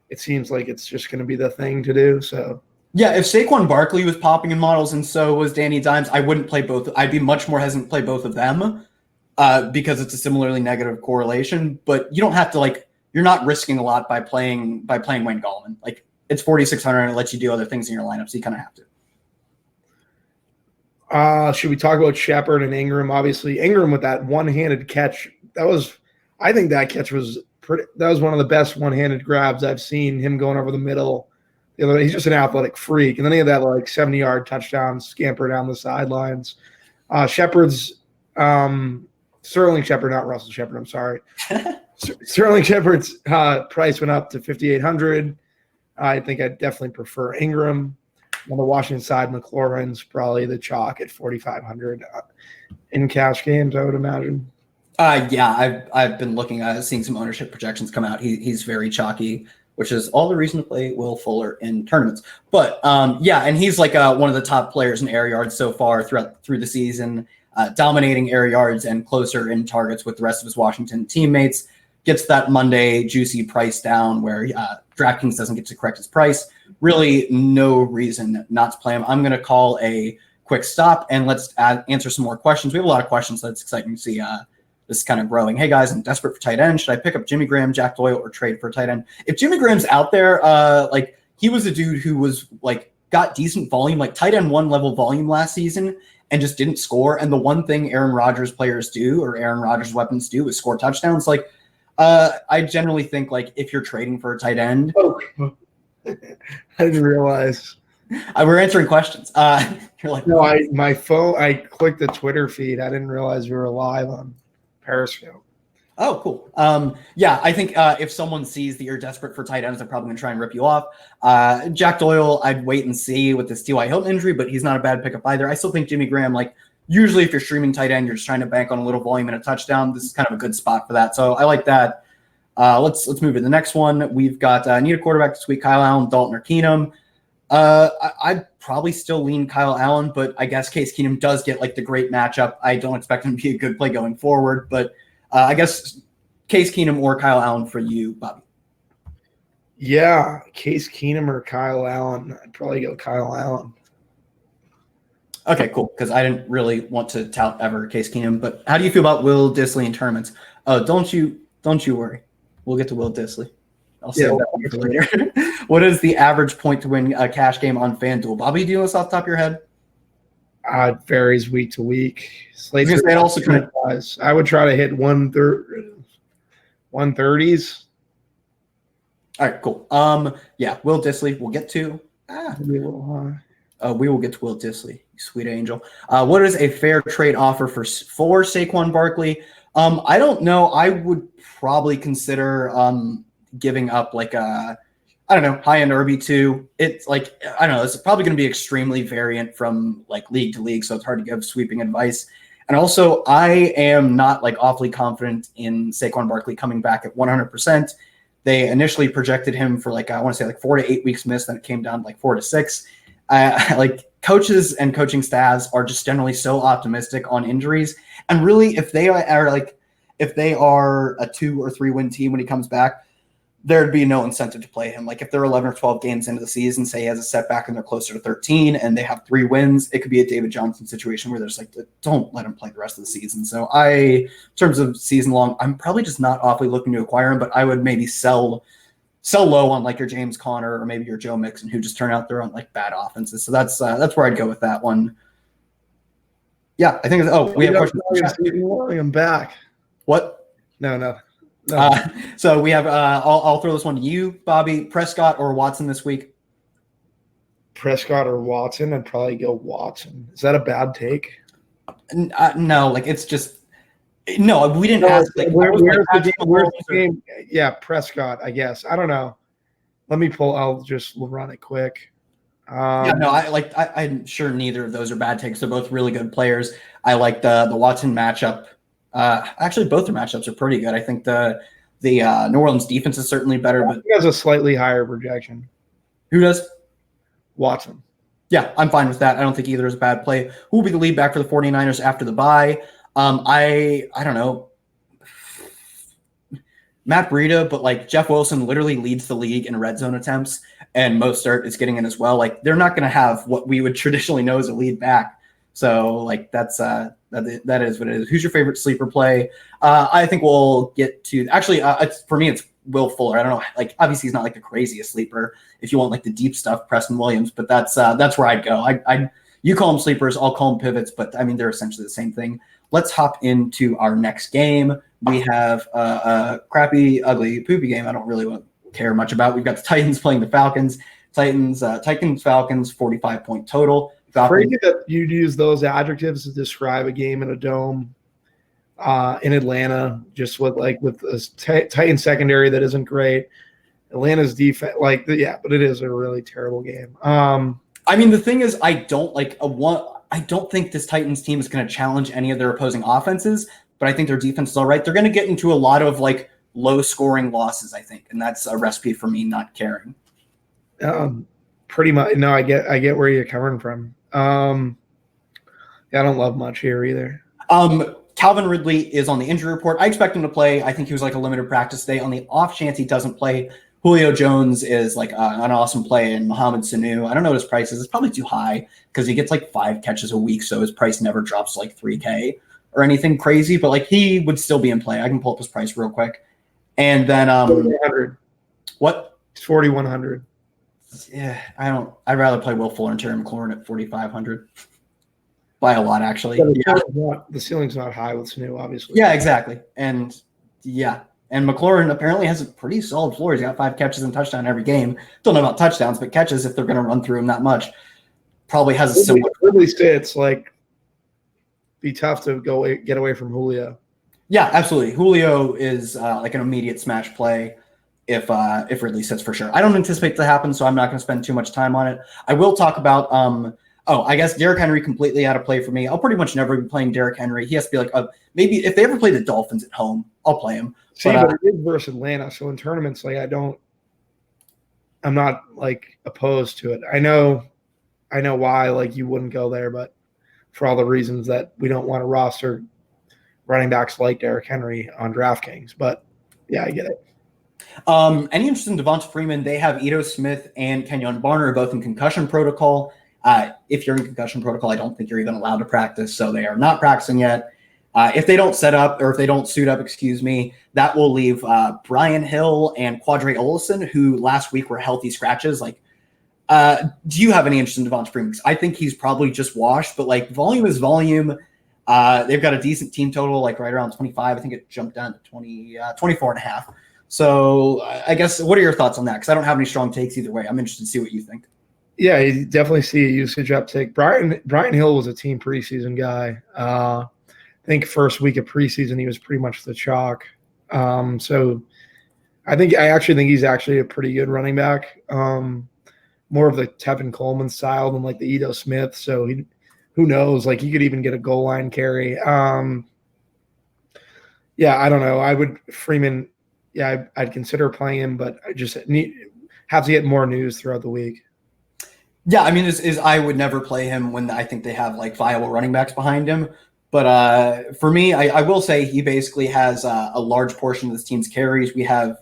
it seems like it's just going to be the thing to do. So yeah, if Saquon Barkley was popping in models and so was Danny Dimes, I wouldn't play both. I'd be much more hesitant to play both of them because it's a similarly negative correlation. But you don't have to you're not risking a lot by playing Wayne Gallman. Like it's 4,600 and it lets you do other things in your lineup, so you kind of have to. Should we talk about Shepard and Ingram? Obviously, Ingram with that one-handed catch. I think that catch was that was one of the best one-handed grabs I've seen. Him going over the middle. The other day, he's just an athletic freak, and then he had that 70-yard touchdown scamper down the sidelines. Shepard's Sterling Shepard, not Russell Shepard. I'm sorry. Sterling Shepard's price went up to 5,800. I think I'd definitely prefer Ingram. On the Washington side, McLaurin's probably the chalk at 4,500 in cash games, I would imagine. Yeah, I've been looking at seeing some ownership projections come out. He's very chalky, which is all the reason to play Will Fuller in tournaments. But and he's like one of the top players in air yards so far through the season, dominating air yards and closer in targets with the rest of his Washington teammates. Gets that Monday juicy price down where DraftKings doesn't get to correct his price. Really no reason not to play him. I'm going to call a quick stop and let's answer some more questions. We have a lot of questions, so it's exciting to see this is kind of growing. Hey guys, I'm desperate for tight end. Should I pick up Jimmy Graham, Jack Doyle, or trade for a tight end? If Jimmy Graham's out there, he was a dude who was got decent volume, like tight end 1 level volume last season and just didn't score. And the one thing Aaron Rodgers players do or Aaron Rodgers weapons do is score touchdowns. I generally think if you're trading for a tight end. Oh, I didn't realize. We're answering questions. You're like, No, my phone. I clicked the Twitter feed. I didn't realize we were live on Periscope. oh, cool. Yeah, I think if someone sees that you're desperate for tight ends, they're probably going to try and rip you off. Jack Doyle, I'd wait and see with this T.Y. Hilton injury, but he's not a bad pickup either. I still think Jimmy Graham, like, usually if you're streaming tight end, you're just trying to bank on a little volume and a touchdown. This is kind of a good spot for that. So I like that. Let's move to the next one. We've got need a quarterback this week, Kyle Allen, Dalton, or Keenum. I'd probably still lean Kyle Allen, but I guess Case Keenum does get like the great matchup. I don't expect him to be a good play going forward, but I guess Case Keenum or Kyle Allen for you, Bobby. Yeah, Case Keenum or Kyle Allen. I'd probably go Kyle Allen. Okay, cool. Because I didn't really want to tout ever Case Keenum, but how do you feel about Will Dissly in tournaments? Don't you worry. We'll get to Will Dissly. I'll save that one for later. What is the average point to win a cash game on FanDuel? Bobby, do you know this off the top of your head? It varies week to week. I would try to hit 130s. All right, cool. Yeah, Will Dissly. We'll get to. Maybe a little high. We will get to Will Dissly, you sweet angel. What is a fair trade offer for Saquon Barkley? I don't know. I would probably consider giving up like a, I don't know, high-end RB2. It's like, I don't know, it's probably going to be extremely variant from like league to league, so it's hard to give sweeping advice. And also, I am not like awfully confident in Saquon Barkley coming back at 100%. They initially projected him for like, I want to say like 4 to 8 weeks missed, then it came down to like 4 to 6. Like coaches and coaching staffs are just generally so optimistic on injuries. And really, if they are a 2 or 3 win team when he comes back, there'd be no incentive to play him. Like if they're 11 or 12 games into the season, say he has a setback and they're closer to 13 and they have 3 wins, it could be a David Johnson situation where there's like, don't let him play the rest of the season. So in terms of season long, I'm probably just not awfully looking to acquire him, but I would maybe sell low on like your James Conner or maybe your Joe Mixon, who just turn out their own like bad offenses. So that's where I'd go with that one. Yeah, I think. We have questions. I'm back. What? No. So we have. I'll throw this one to you, Bobby. Prescott or Watson this week? Prescott or Watson? I'd probably go Watson. Is that a bad take? No, like it's just. No, we didn't ask. Like, where's the game? Yeah, Prescott, I guess. I don't know. Let me pull. I'll just run it quick. I'm sure neither of those are bad takes. They're both really good players. I like the Watson matchup. Actually, both their matchups are pretty good. I think the New Orleans defense is certainly better, but he has a slightly higher projection. Who does? Watson. Yeah, I'm fine with that. I don't think either is a bad play. Who will be the lead back for the 49ers after the bye? I don't know. Matt Breida, but like Jeff Wilson literally leads the league in red zone attempts, and Mostert is getting in as well. Like they're not going to have what we would traditionally know as a lead back. So like that is what it is. Who's your favorite sleeper play? I think we'll get to actually. For me, it's Will Fuller. I don't know. Like obviously he's not like the craziest sleeper. If you want like the deep stuff, Preston Williams, but that's where I'd go. You call them sleepers, I'll call them pivots, but I mean they're essentially the same thing. Let's hop into our next game. We have a crappy, ugly, poopy game I don't really care much about. We've got the Titans playing the Falcons. Falcons, 45-point total. Crazy that you'd use those adjectives to describe a game in a dome in Atlanta, just with a Titan secondary that isn't great. Atlanta's defense, but it is a really terrible game. I mean, the thing is, I don't think this Titans team is going to challenge any of their opposing offenses, but I think their defense is all right. They're going to get into a lot of like low-scoring losses, I think, and that's a recipe for me not caring. Pretty much. No, I get where you're coming from. I don't love much here either. Calvin Ridley is on the injury report. I expect him to play. I think he was like a limited practice day. On the off chance he doesn't play, Julio Jones is like an awesome play, and Mohamed Sanu, I don't know what his price is. It's probably too high because he gets like 5 catches a week, so his price never drops to like $3K or anything crazy, but like he would still be in play. I can pull up his price real quick. And then 4,100. What? It's 4,100. Yeah, I'd rather play Will Fuller and Terry McLaurin at 4,500 by a lot, actually. The ceiling's not high with Sanu, obviously. Yeah, exactly. And yeah, And McLaurin apparently has a pretty solid floor. He's got 5 catches and touchdown every game. Don't know about touchdowns, but catches, if they're going to run through him that much, probably has a similar. Ridley Fitz, like, be tough to get away from Julio. Yeah, absolutely. Julio is like an immediate smash play if Ridley sits for sure. I don't anticipate to happen, so I'm not going to spend too much time on it. I will talk about I guess Derrick Henry completely out of play for me. I'll pretty much never be playing Derrick Henry. He has to be like maybe if they ever play the Dolphins at home, I'll play him. See, but it is versus Atlanta, so in tournaments, like I'm not like opposed to it. I know why like you wouldn't go there, but for all the reasons that we don't want to roster running backs like Derrick Henry on DraftKings. But yeah, I get it. Any interest in Devonta Freeman? They have Ito Smith and Kenyon Barner both in concussion protocol. If you're in concussion protocol, I don't think you're even allowed to practice, so they are not practicing yet. If they don't set up, or if they don't suit up, that will leave Brian Hill and Quadre Olison, who last week were healthy scratches. Like, do you have any interest in Devonta Freeman? I think he's probably just washed, but like volume is volume. They've got a decent team total, like right around 25. I think it jumped down to 24 and a half. So I guess, what are your thoughts on that? Because I don't have any strong takes either way. I'm interested to see what you think. Yeah, you definitely see a usage uptick. Brian Hill was a team preseason guy. I think first week of preseason he was pretty much the chalk. So I actually think he's actually a pretty good running back. More of the Tevin Coleman style than like the Ito Smith. So who knows? Like he could even get a goal line carry. Yeah, I don't know. Freeman. Yeah, I'd consider playing him, but I just have to get more news throughout the week. Yeah, I mean, I would never play him when I think they have like viable running backs behind him. But for me, I will say he basically has a large portion of this team's carries. We have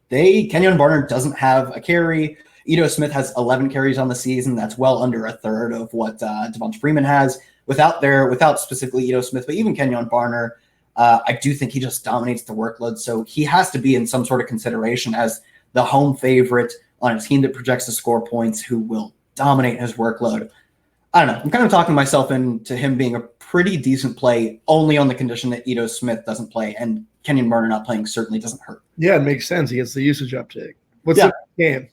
Kenyon Barner doesn't have a carry. Ito Smith has 11 carries on the season. That's well under a third of what Devonta Freeman has. Without specifically Ito Smith, but even Kenyon Barner, I do think he just dominates the workload. So he has to be in some sort of consideration as the home favorite on a team that projects to score points, who will dominate his workload. I don't know. I'm kind of talking myself into him being a pretty decent play, only on the condition that Ito Smith doesn't play, and Kenyon Barner not playing certainly doesn't hurt. Yeah, it makes sense. He gets the usage uptick. What's the next game?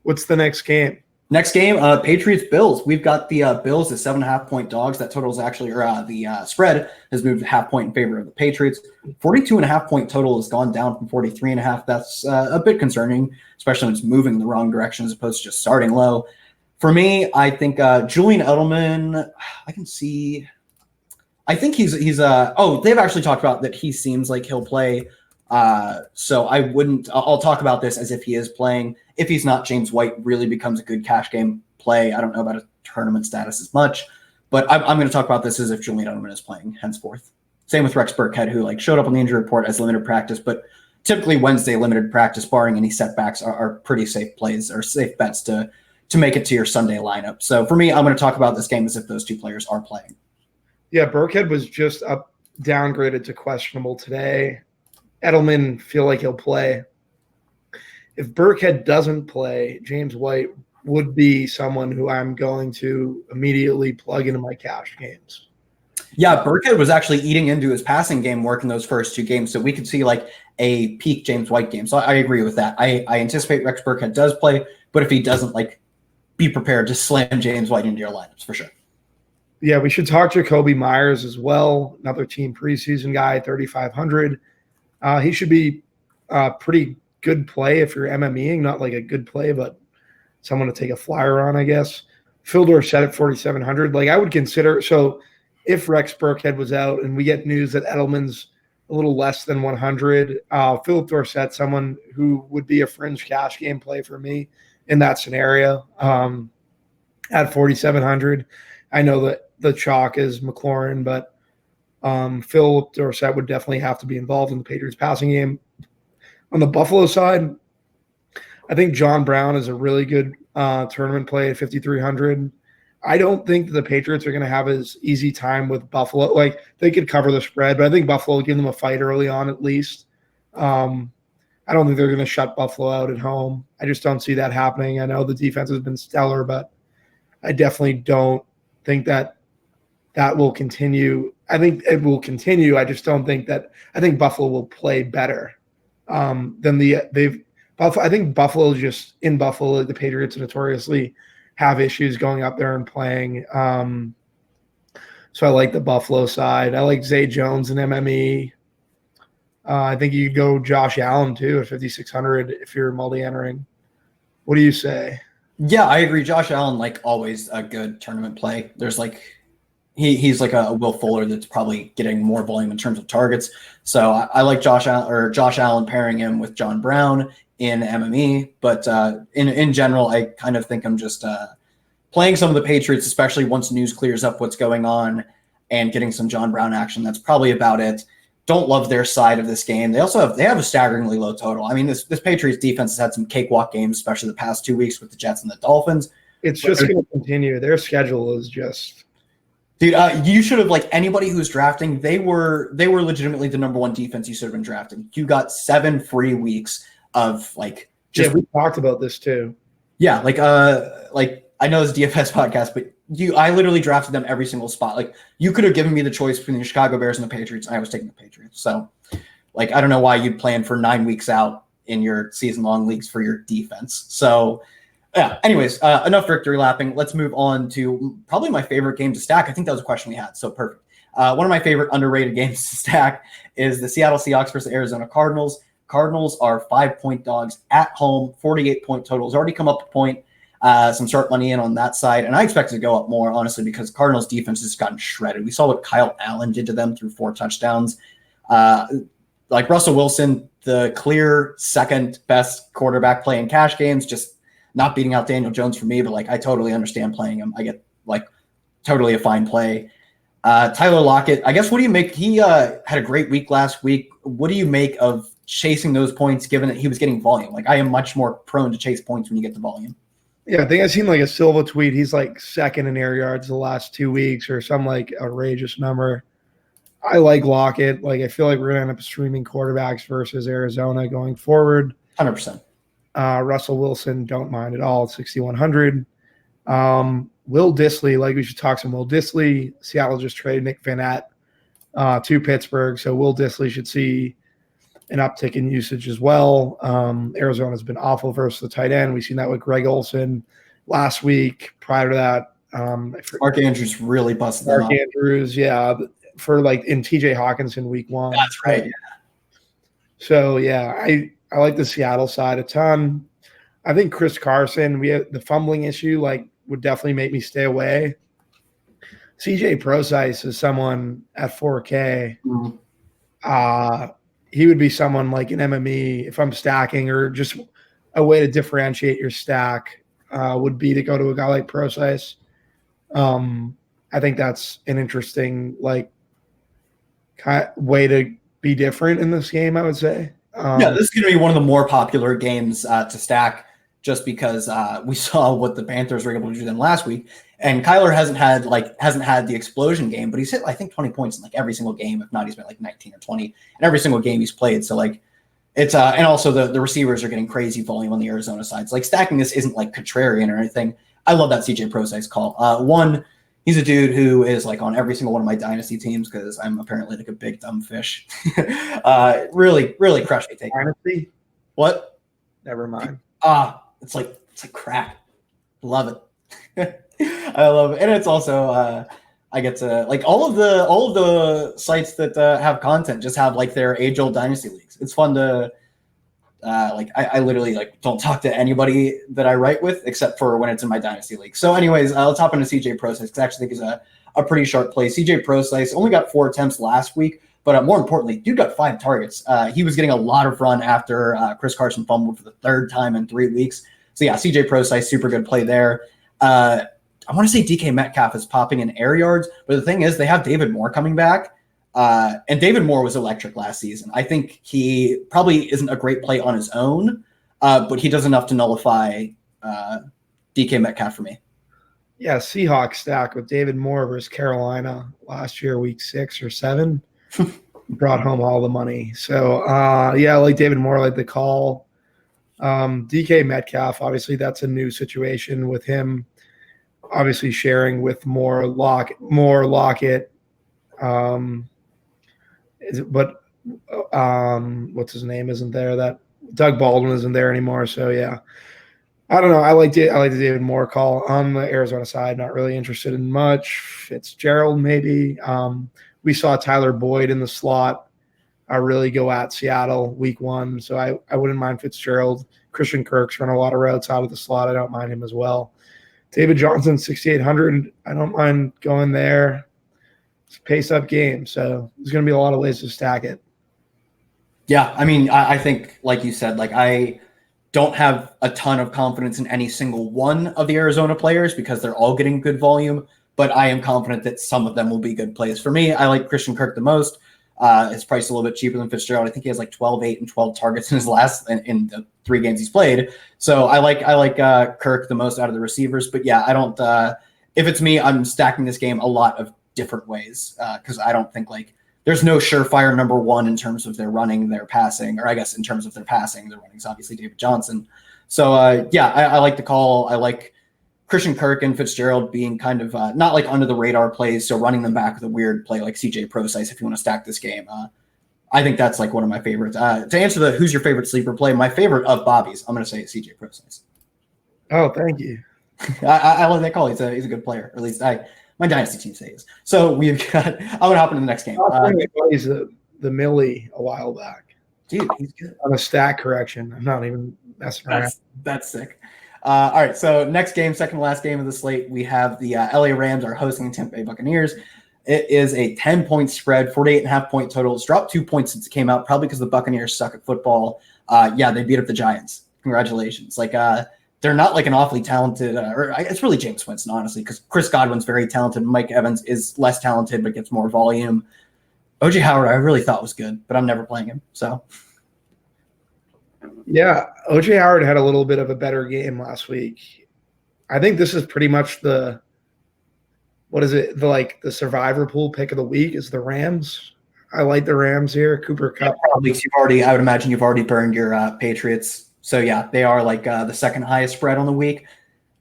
What's the next game? Next game, Patriots-Bills. We've got the Bills as 7.5-point dogs. That total is actually, the spread has moved a half point in favor of the Patriots. 42.5-point total has gone down from 43.5. That's a bit concerning, especially when it's moving in the wrong direction as opposed to just starting low. For me, I think Julian Edelman, I think he's they've actually talked about that he seems like he'll play. So I'll talk about this as if he is playing. If he's not, James White really becomes a good cash game play. I don't know about his tournament status as much, but I'm going to talk about this as if Julian Edelman is playing henceforth. Same with Rex Burkhead, who showed up on the injury report as limited practice, but typically Wednesday limited practice, barring any setbacks, are pretty safe plays or safe bets to make it to your Sunday lineup. So for me, I'm going to talk about this game as if those two players are playing. Yeah, Burkhead was just downgraded to questionable today. Edelman feel like he'll play. If Burkhead doesn't play, James White would be someone who I'm going to immediately plug into my cash games. Yeah, Burkhead was actually eating into his passing game work in those first two games, so we could see a peak James White game. So I agree with that. I anticipate Rex Burkhead does play, but if he doesn't, be prepared to slam James White into your lineups for sure. Yeah, we should talk Jacoby Myers as well, another team preseason guy, 3,500. He should be pretty good play if you're MMEing, not like a good play, but someone to take a flyer on, I guess. Phil Dorsett at 4,700. I would consider, so if Rex Burkhead was out and we get news that Edelman's a little less than 100, Philip Dorsett, someone who would be a fringe cash game play for me in that scenario at 4,700. I know that the chalk is McLaurin, but Phil Dorsett would definitely have to be involved in the Patriots passing game. On the Buffalo side, I think John Brown is a really good tournament play at 5,300. I don't think the Patriots are going to have as easy time with Buffalo. They could cover the spread, but I think Buffalo will give them a fight early on at least. I don't think they're going to shut Buffalo out at home. I just don't see that happening. I know the defense has been stellar, but I definitely don't think that will continue I think it will continue. I just don't think that. I think Buffalo will play better than they've. I think Buffalo just in Buffalo, the Patriots notoriously have issues going up there and playing. So I like the Buffalo side. I like Zay Jones and MME. I think you could go Josh Allen too at 5,600 if you're multi-entering. What do you say? Yeah, I agree. Josh Allen, like always, a good tournament play. There's like he's like a Will Fuller that's probably getting more volume in terms of targets. So I like Josh Allen pairing him with John Brown in MME. But in general, I kind of think I'm just playing some of the Patriots, especially once news clears up what's going on, and getting some John Brown action. That's probably about it. Don't love their side of this game. They have a staggeringly low total. I mean, this Patriots defense has had some cakewalk games, especially the past 2 weeks with the Jets and the Dolphins. It's just going to continue. Their schedule is just, dude. You should have, like, anybody who's drafting. They were legitimately the number one defense you should have been drafting. You got 7 free weeks of like. Just, we talked about this too. Yeah, like I know it's a DFS podcast, but I literally drafted them every single spot. Like, you could have given me the choice between the Chicago Bears and the Patriots, and I was taking the Patriots. So, like, I don't know why you'd plan for 9 weeks out in your season-long leagues for your defense. So, yeah. Anyways, enough victory lapping. Let's move on to probably my favorite game to stack. I think that was a question we had. So perfect. One of my favorite underrated games to stack is the Seattle Seahawks versus Arizona Cardinals. Cardinals are 5-point dogs at home. 48-point totals already come up a point. Some start money in on that side. And I expect it to go up more, honestly, because Cardinals defense has gotten shredded. We saw what Kyle Allen did to them through 4 touchdowns. Like Russell Wilson, the clear second best quarterback play in cash games, just not beating out Daniel Jones for me, but like I totally understand playing him. I get like totally a fine play. Tyler Lockett, I guess, what do you make? He had a great week last week. What do you make of chasing those points given that he was getting volume? Like, I am much more prone to chase points when you get the volume. Yeah, I think I've seen like a Silva tweet. He's like second in air yards the last 2 weeks or some like outrageous number. I like Lockett. Like, I feel like we're going to end up streaming quarterbacks versus Arizona going forward. 100%. Russell Wilson, don't mind at all at 6,100. Will Dissly, like we should talk some Will Dissly. Seattle just traded Nick Vannett to Pittsburgh, so Will Dissly should see an uptick in usage as well. Arizona's been awful versus the tight end. We've seen that with Greg Olsen last week. Prior to that, Mark Andrews really busted Mark Andrews, yeah, for like in TJ Hawkinson week 1. That's right. So yeah, I like the Seattle side a ton. I think Chris Carson, we have the fumbling issue, like, would definitely make me stay away. CJ Procise is someone at 4K. Mm-hmm. He would be someone like an MME if I'm stacking, or just a way to differentiate your stack would be to go to a guy like Procise. I think that's an interesting way to be different in this game, I would say. Yeah, this is going to be one of the more popular games to stack, just because we saw what the Panthers were able to do them last week. And Kyler hasn't had the explosion game, but he's hit, I think, 20 points in like every single game. If not, he's been like 19 or 20 in every single game he's played. So like it's and also the receivers are getting crazy volume on the Arizona side. So like stacking this isn't like contrarian or anything. I love that CJ Procise call. One, he's a dude who is like on every single one of my dynasty teams because I'm apparently like a big dumb fish. Really, really crushed me. Dynasty? What? Never mind. It's like crack. Love it. I love it. And it's also I get to like all of the sites that have content just have like their age-old dynasty leagues. It's fun to I literally like don't talk to anybody that I write with except for when it's in my dynasty league. So anyways, let's hop into CJ Procise because I actually think is a pretty sharp play. CJ Procise only got 4 attempts last week, but more importantly, dude got 5 targets. He was getting a lot of run after Chris Carson fumbled for the 3rd time in 3 weeks. So yeah, CJ Procise, super good play there. I want to say DK Metcalf is popping in air yards, but the thing is they have David Moore coming back. And David Moore was electric last season. I think he probably isn't a great play on his own, but he does enough to nullify DK Metcalf for me. Yeah, Seahawks stack with David Moore versus Carolina last year, week 6 or 7. Brought home all the money. So, yeah, I like David Moore, I like the call. DK Metcalf, obviously that's a new situation with him obviously sharing with more Lockett. But what's his name isn't there. That Doug Baldwin isn't there anymore. So yeah, I don't know. I like the David Moore call on the Arizona side. Not really interested in much. Fitzgerald maybe. We saw Tyler Boyd in the slot. Really go at Seattle week 1, so I wouldn't mind Fitzgerald. Christian Kirk's run a lot of routes out of the slot. I don't mind him as well. David Johnson, 6,800. I don't mind going there. It's a pace-up game, so there's going to be a lot of ways to stack it. Yeah, I mean, I think, like you said, like I don't have a ton of confidence in any single one of the Arizona players because they're all getting good volume, but I am confident that some of them will be good plays. For me, I like Christian Kirk the most. His price is a little bit cheaper than Fitzgerald. I think he has like 12, 8, and 12 targets in his last in the 3 games he's played. So I like Kirk the most out of the receivers. But yeah, I don't. If it's me, I'm stacking this game a lot of different ways because I don't think like there's no surefire number one in terms of their running, their passing, or I guess in terms of their passing, their running is obviously David Johnson. So yeah, I like the call. I like Christian Kirk and Fitzgerald being kind of not like under the radar plays, so running them back with a weird play like CJ Procise if you want to stack this game. I think that's like one of my favorites. To answer the who's your favorite sleeper play, my favorite of Bobby's, I'm going to say CJ Procise. Oh, thank you. I love that call. He's a good player, or at least my dynasty team says. So we've got. I'm going to hop into the next game. He's the Millie a while back. Dude, he's good. On a stack correction. I'm not even messing around. That's sick. All right, so next game, second to last game of the slate, we have the LA Rams are hosting the Tampa Bay Buccaneers. It is a 10-point spread, 48.5-point total. It's dropped 2 points since it came out, probably because the Buccaneers suck at football. Yeah, they beat up the Giants. Congratulations. Like, they're not like an awfully talented, it's really James Winston, honestly, because Chris Godwin's very talented. Mike Evans is less talented, but gets more volume. OJ Howard, I really thought was good, but I'm never playing him, so. Yeah, OJ Howard had a little bit of a better game last week. I think this is pretty much the survivor pool pick of the week is the Rams. I like the Rams here. Cooper Kupp. I would imagine you've already burned your Patriots. So yeah, they are like the second highest spread on the week.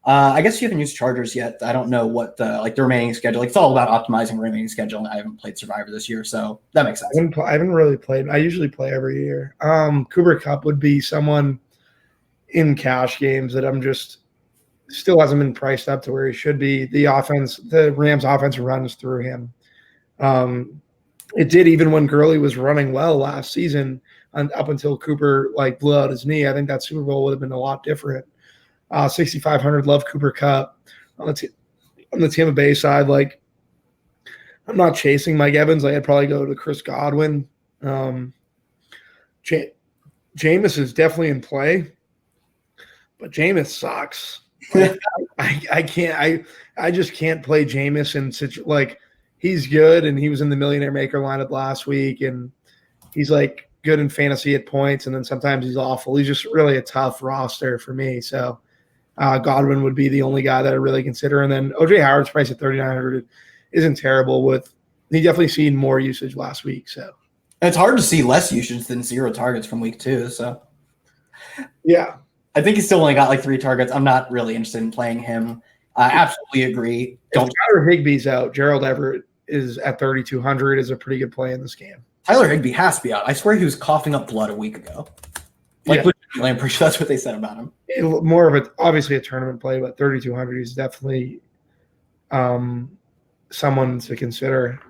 I guess you haven't used Chargers yet. I don't know what the remaining schedule. Like, it's all about optimizing remaining schedule. I haven't played Survivor this year, so that makes sense. I haven't really played. I usually play every year. Cooper Kupp would be someone in cash games that I'm just still hasn't been priced up to where he should be. The Rams offense runs through him. It did even when Gurley was running well last season, up until Cooper blew out his knee. I think that Super Bowl would have been a lot different. 6,500. Love Cooper Kupp on the Tampa Bay side. Like, I'm not chasing Mike Evans. I'd probably go to Chris Godwin. Jameis is definitely in play, but Jameis sucks. Like, I just can't play Jameis in such he's good and he was in the Millionaire Maker lineup last week and he's like good in fantasy at points and then sometimes he's awful. He's just really a tough roster for me. So Godwin would be the only guy that I really consider. And then OJ Howard's price at 3,900 isn't terrible. He definitely seen more usage last week. So it's hard to see less usage than 0 targets from week 2. So yeah, I think he still only got 3 targets. I'm not really interested in playing him. I absolutely agree. Tyler Higbee's out. Gerald Everett is at 3,200 is a pretty good play in this game. Tyler Higbee has to be out. I swear he was coughing up blood a week ago. Legitimately, I'm pretty sure that's what they said about him. More of obviously a tournament play, but 3,200 is definitely someone to consider,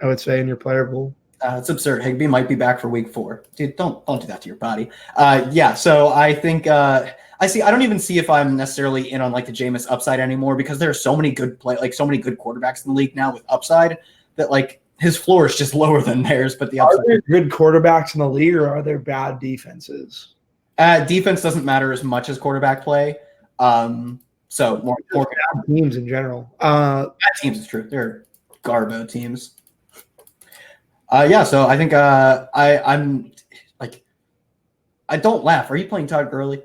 I would say, in your player pool. It's absurd. Higbee might be back for week 4. Dude, don't do that to your body. Yeah, so I think I don't even see if I'm necessarily in on the Jameis upside anymore because there are so many good so many good quarterbacks in the league now with upside that his floor is just lower than theirs. But the upside. Are there good quarterbacks in the league or are there bad defenses? Defense doesn't matter as much as quarterback play. So more bad teams in general. Bad teams is true. They're garbo teams. Yeah, so I think I'm I don't laugh. Are you playing Todd Gurley?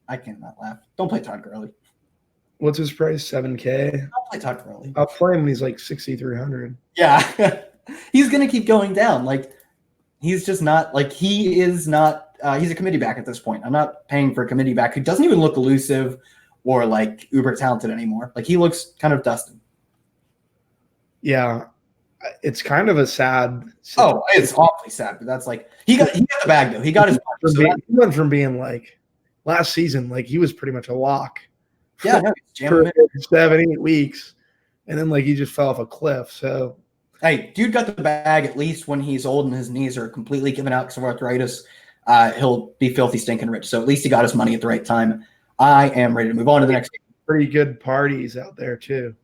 I cannot laugh. Don't play Todd Gurley. What's his price? 7K? Don't play Todd Gurley. I'll play him when he's 6,300. Yeah. He's going to keep going down. He's just not he is not he's a committee back at this point. I'm not paying for a committee back who doesn't even look elusive or uber talented anymore. He looks kind of dusted. Yeah. it's kind of a sad. Oh, it's awfully sad, but that's like he got the bag though. He got his money. So he went from being like last season, like he was pretty much a lock. Yeah, no, for 7-8 weeks, and then like he just fell off a cliff. So hey, dude got the bag. At least when he's old and his knees are completely given out because of arthritis, he'll be filthy stinking rich. So at least he got his money at the right time. I am ready to move on to the next game. Pretty good parties out there too.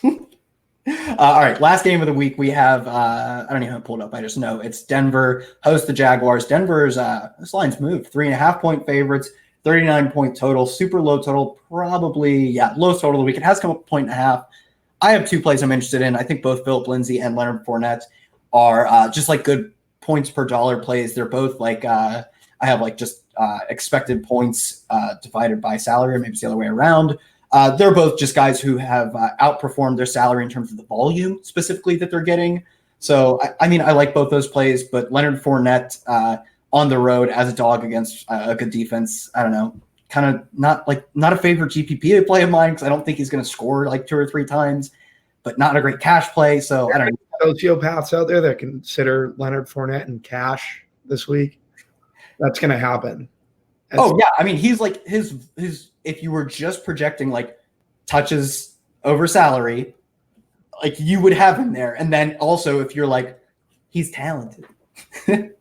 All right, last game of the week we have. I don't even have it pulled up. I just know it's Denver host the Jaguars. Denver's this line's moved 3.5-point favorites, 39-point total, super low total, probably low total of the week. It has come up 1.5. I have two plays I'm interested in. I think both Philip Lindsay and Leonard Fournette are just like good points per dollar plays. They're both like I have like just expected points divided by salary, or maybe it's the other way around. They're both just guys who have outperformed their salary in terms of the volume specifically that they're getting. So, I mean, I like both those plays, but Leonard Fournette on the road as a dog against a good defense, I don't know, kind of not a favorite GPP play of mine because I don't think he's going to score like 2 or 3 times, but not a great cash play. So, I don't know. Sociopaths out there that consider Leonard Fournette in cash this week. That's going to happen. I mean, he's like his if you were just projecting like touches over salary, like you would have him there. And then also if you're like, he's talented. No,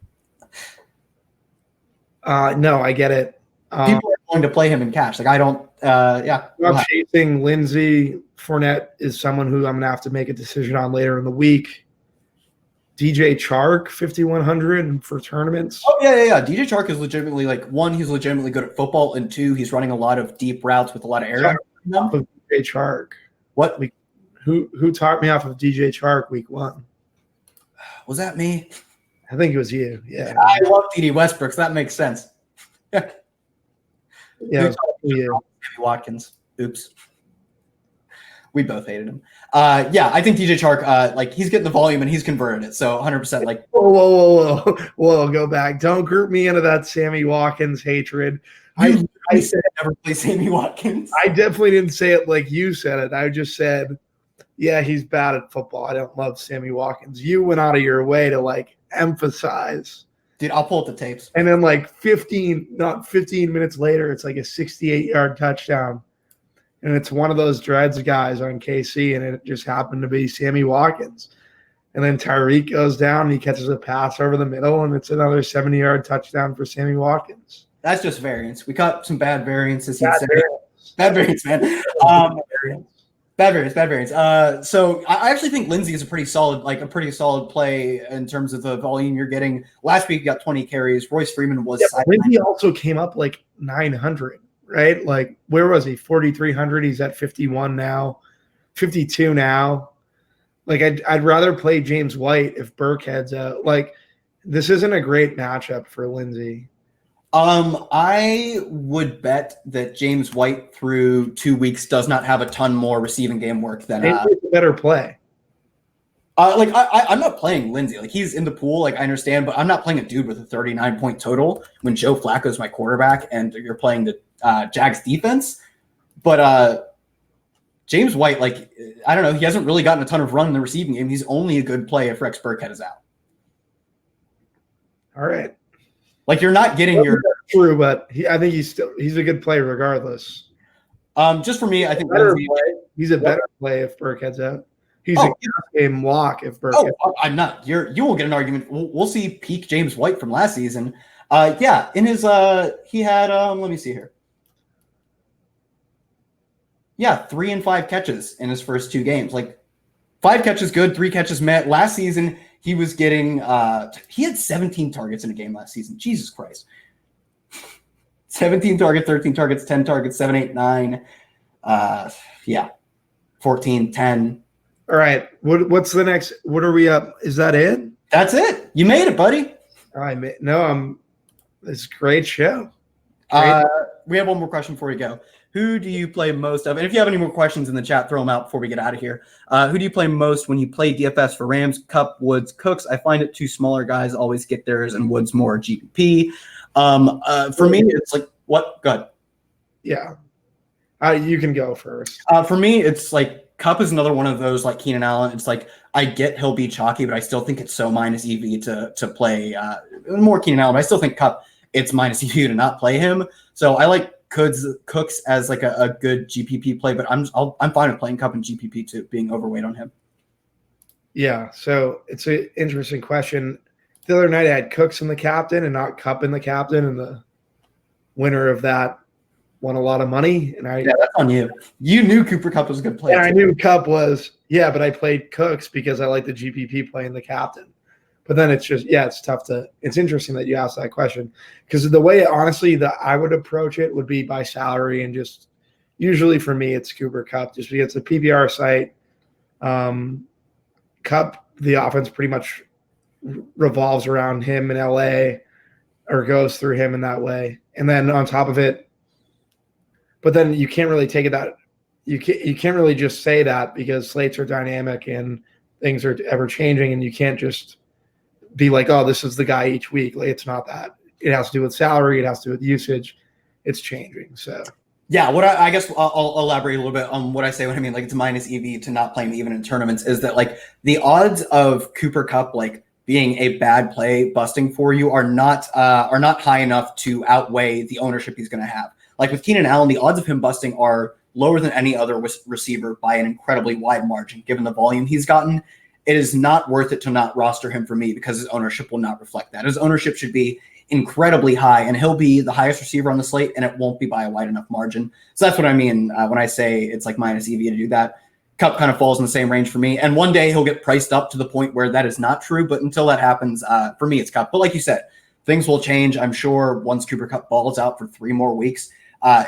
I get it. People are going to play him in cash. Like I don't, I'm chasing Lindsay. Fournette is someone who I'm going to have to make a decision on later in the week. DJ Chark, 5,100 for tournaments. Oh, yeah. DJ Chark is legitimately like, one, he's legitimately good at football, and two, he's running a lot of deep routes with a lot of air. Off of DJ Chark. What? Who taught me off of DJ Chark week 1? Was that me? I think it was you. Yeah. I love D.D. Westbrook, so that makes sense. Yeah. It was Watkins. Oops. We both hated him. I think DJ Chark, like he's getting the volume and he's converted it. So 100% like. Whoa, go back. Don't group me into that Sammy Watkins hatred. I said never play Sammy Watkins. I definitely didn't say it like you said it. I just said, yeah, he's bad at football. I don't love Sammy Watkins. You went out of your way to like emphasize. Dude, I'll pull up the tapes. And then like 15 minutes later, it's like a 68-yard touchdown. And it's one of those dreads guys on KC, and it just happened to be Sammy Watkins. And then Tyreek goes down, and he catches a pass over the middle, and it's another 70-yard touchdown for Sammy Watkins. That's just variance. We caught some bad variances. Bad variance, man. Bad variance. So I actually think Lindsay is a pretty solid play in terms of the volume you're getting. Last week, he got 20 carries. Royce Freeman was. Yeah, Lindsay also came up like 900. Right? Like, where was he? 4,300. He's at 51 now, 52 now. Like, I'd rather play James White if Burkhead's out. Like, this isn't a great matchup for Lindsay. I would bet that James White through 2 weeks does not have a ton more receiving game work than it's a better play. I'm not playing Lindsay. Like he's in the pool. Like I understand, but I'm not playing a dude with a 39-point total when Joe Flacco is my quarterback and you're playing the Jags defense. But James White, like I don't know, he hasn't really gotten a ton of run in the receiving game. He's only a good play if Rex Burkhead is out. All right. Like you're not getting your true, but I think he's a good play regardless. Just for me, I think he's a better play if Burkhead's out. He's a game lock if Burkhead. I'm not. You won't get an argument. We'll see peak James White from last season. In his he had let me see here. Yeah, 3 and 5 catches in his first 2 games. Like 5 catches good, 3 catches met. Last season he was getting he had 17 targets in a game last season. Jesus Christ. 17 targets, 13 targets, 10 targets, 7, 8, 9. 14, 10. All right. What's the next? What are we up? Is that it? That's it. You made it, buddy. It's a great show. We have one more question before we go. Who do you play most of? And if you have any more questions in the chat, throw them out before we get out of here. Who do you play most when you play DFS for Rams, Cup, Woods, Cooks? I find it 2 smaller guys always get theirs and Woods more GPP. For me, it's like what? Go ahead. Yeah. You can go first. For me, it's like Kupp is another one of those like Keenan Allen. It's like I get he'll be chalky, but I still think it's so minus EV to play more Keenan Allen. But I still think Kupp it's minus EV to not play him. So I like Cooks as like a good GPP play, but I'm fine with playing Kupp and GPP too, being overweight on him. Yeah, so it's an interesting question. The other night I had Cooks in the captain and not Kupp in the captain, and the winner of that won a lot of money. And yeah, that's on you. You knew Cooper Kupp was a good player. And I knew Kupp was, yeah, but I played Cooks because I like the GPP play in the captain. But then it's just, yeah, it's tough to – it's interesting that you asked that question because the way, honestly, that I would approach it would be by salary and just – usually for me it's Cooper Kupp just because it's a PPR site. Kupp, the offense pretty much revolves around him in LA or goes through him in that way. And then on top of it – but then you can't really take it that – you can't really just say that because slates are dynamic and things are ever changing and you can't just – be like, oh, this is the guy each week. Like, it's not that. It has to do with salary. It has to do with usage. It's changing. So, yeah, what I guess I'll elaborate a little bit on what I say when I mean like it's minus EV to not playing even in tournaments is that like the odds of Cooper Kupp like being a bad play busting for you are not high enough to outweigh the ownership he's going to have. Like with Keenan Allen, the odds of him busting are lower than any other receiver by an incredibly wide margin, given the volume he's gotten. It is not worth it to not roster him for me because his ownership will not reflect that. His ownership should be incredibly high, and he'll be the highest receiver on the slate, and it won't be by a wide enough margin. So that's what I mean when I say it's like minus EV to do that. Kupp kind of falls in the same range for me, and one day he'll get priced up to the point where that is not true, but until that happens, for me, it's Kupp. But like you said, things will change. I'm sure once Cooper Kupp balls out for 3 more weeks,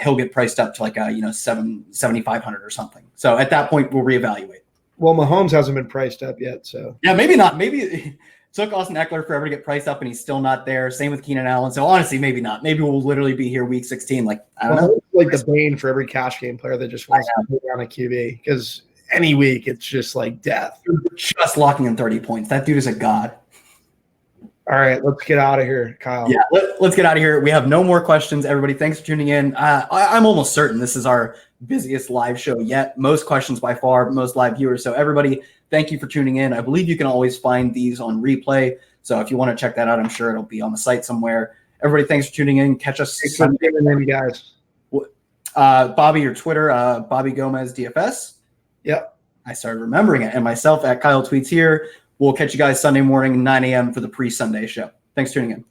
he'll get priced up to like a 7,500 or something. So at that point, we'll reevaluate. Well, Mahomes hasn't been priced up yet, so yeah, maybe not. Maybe it took Austin Eckler forever to get priced up, and he's still not there. Same with Keenan Allen. So honestly, maybe not. Maybe we'll literally be here week 16. Like I don't know, like the bane for every cash game player that just wants to put down a QB because any week it's just like death. Just locking in 30 points. That dude is a god. All right, let's get out of here, Kyle. Yeah, let's get out of here. We have no more questions. Everybody, thanks for tuning in. I'm almost certain this is our busiest live show yet. Most questions by far, most live viewers. So everybody, thank you for tuning in. I believe you can always find these on replay. So if you want to check that out, I'm sure it'll be on the site somewhere. Everybody, thanks for tuning in. Catch us Sunday. Guys. Bobby, your Twitter, Bobby Gomes DFS. Yep. I started remembering it. And myself at Kyle Tweets here. We'll catch you guys Sunday morning, 9 a.m. for the pre-Sunday show. Thanks for tuning in.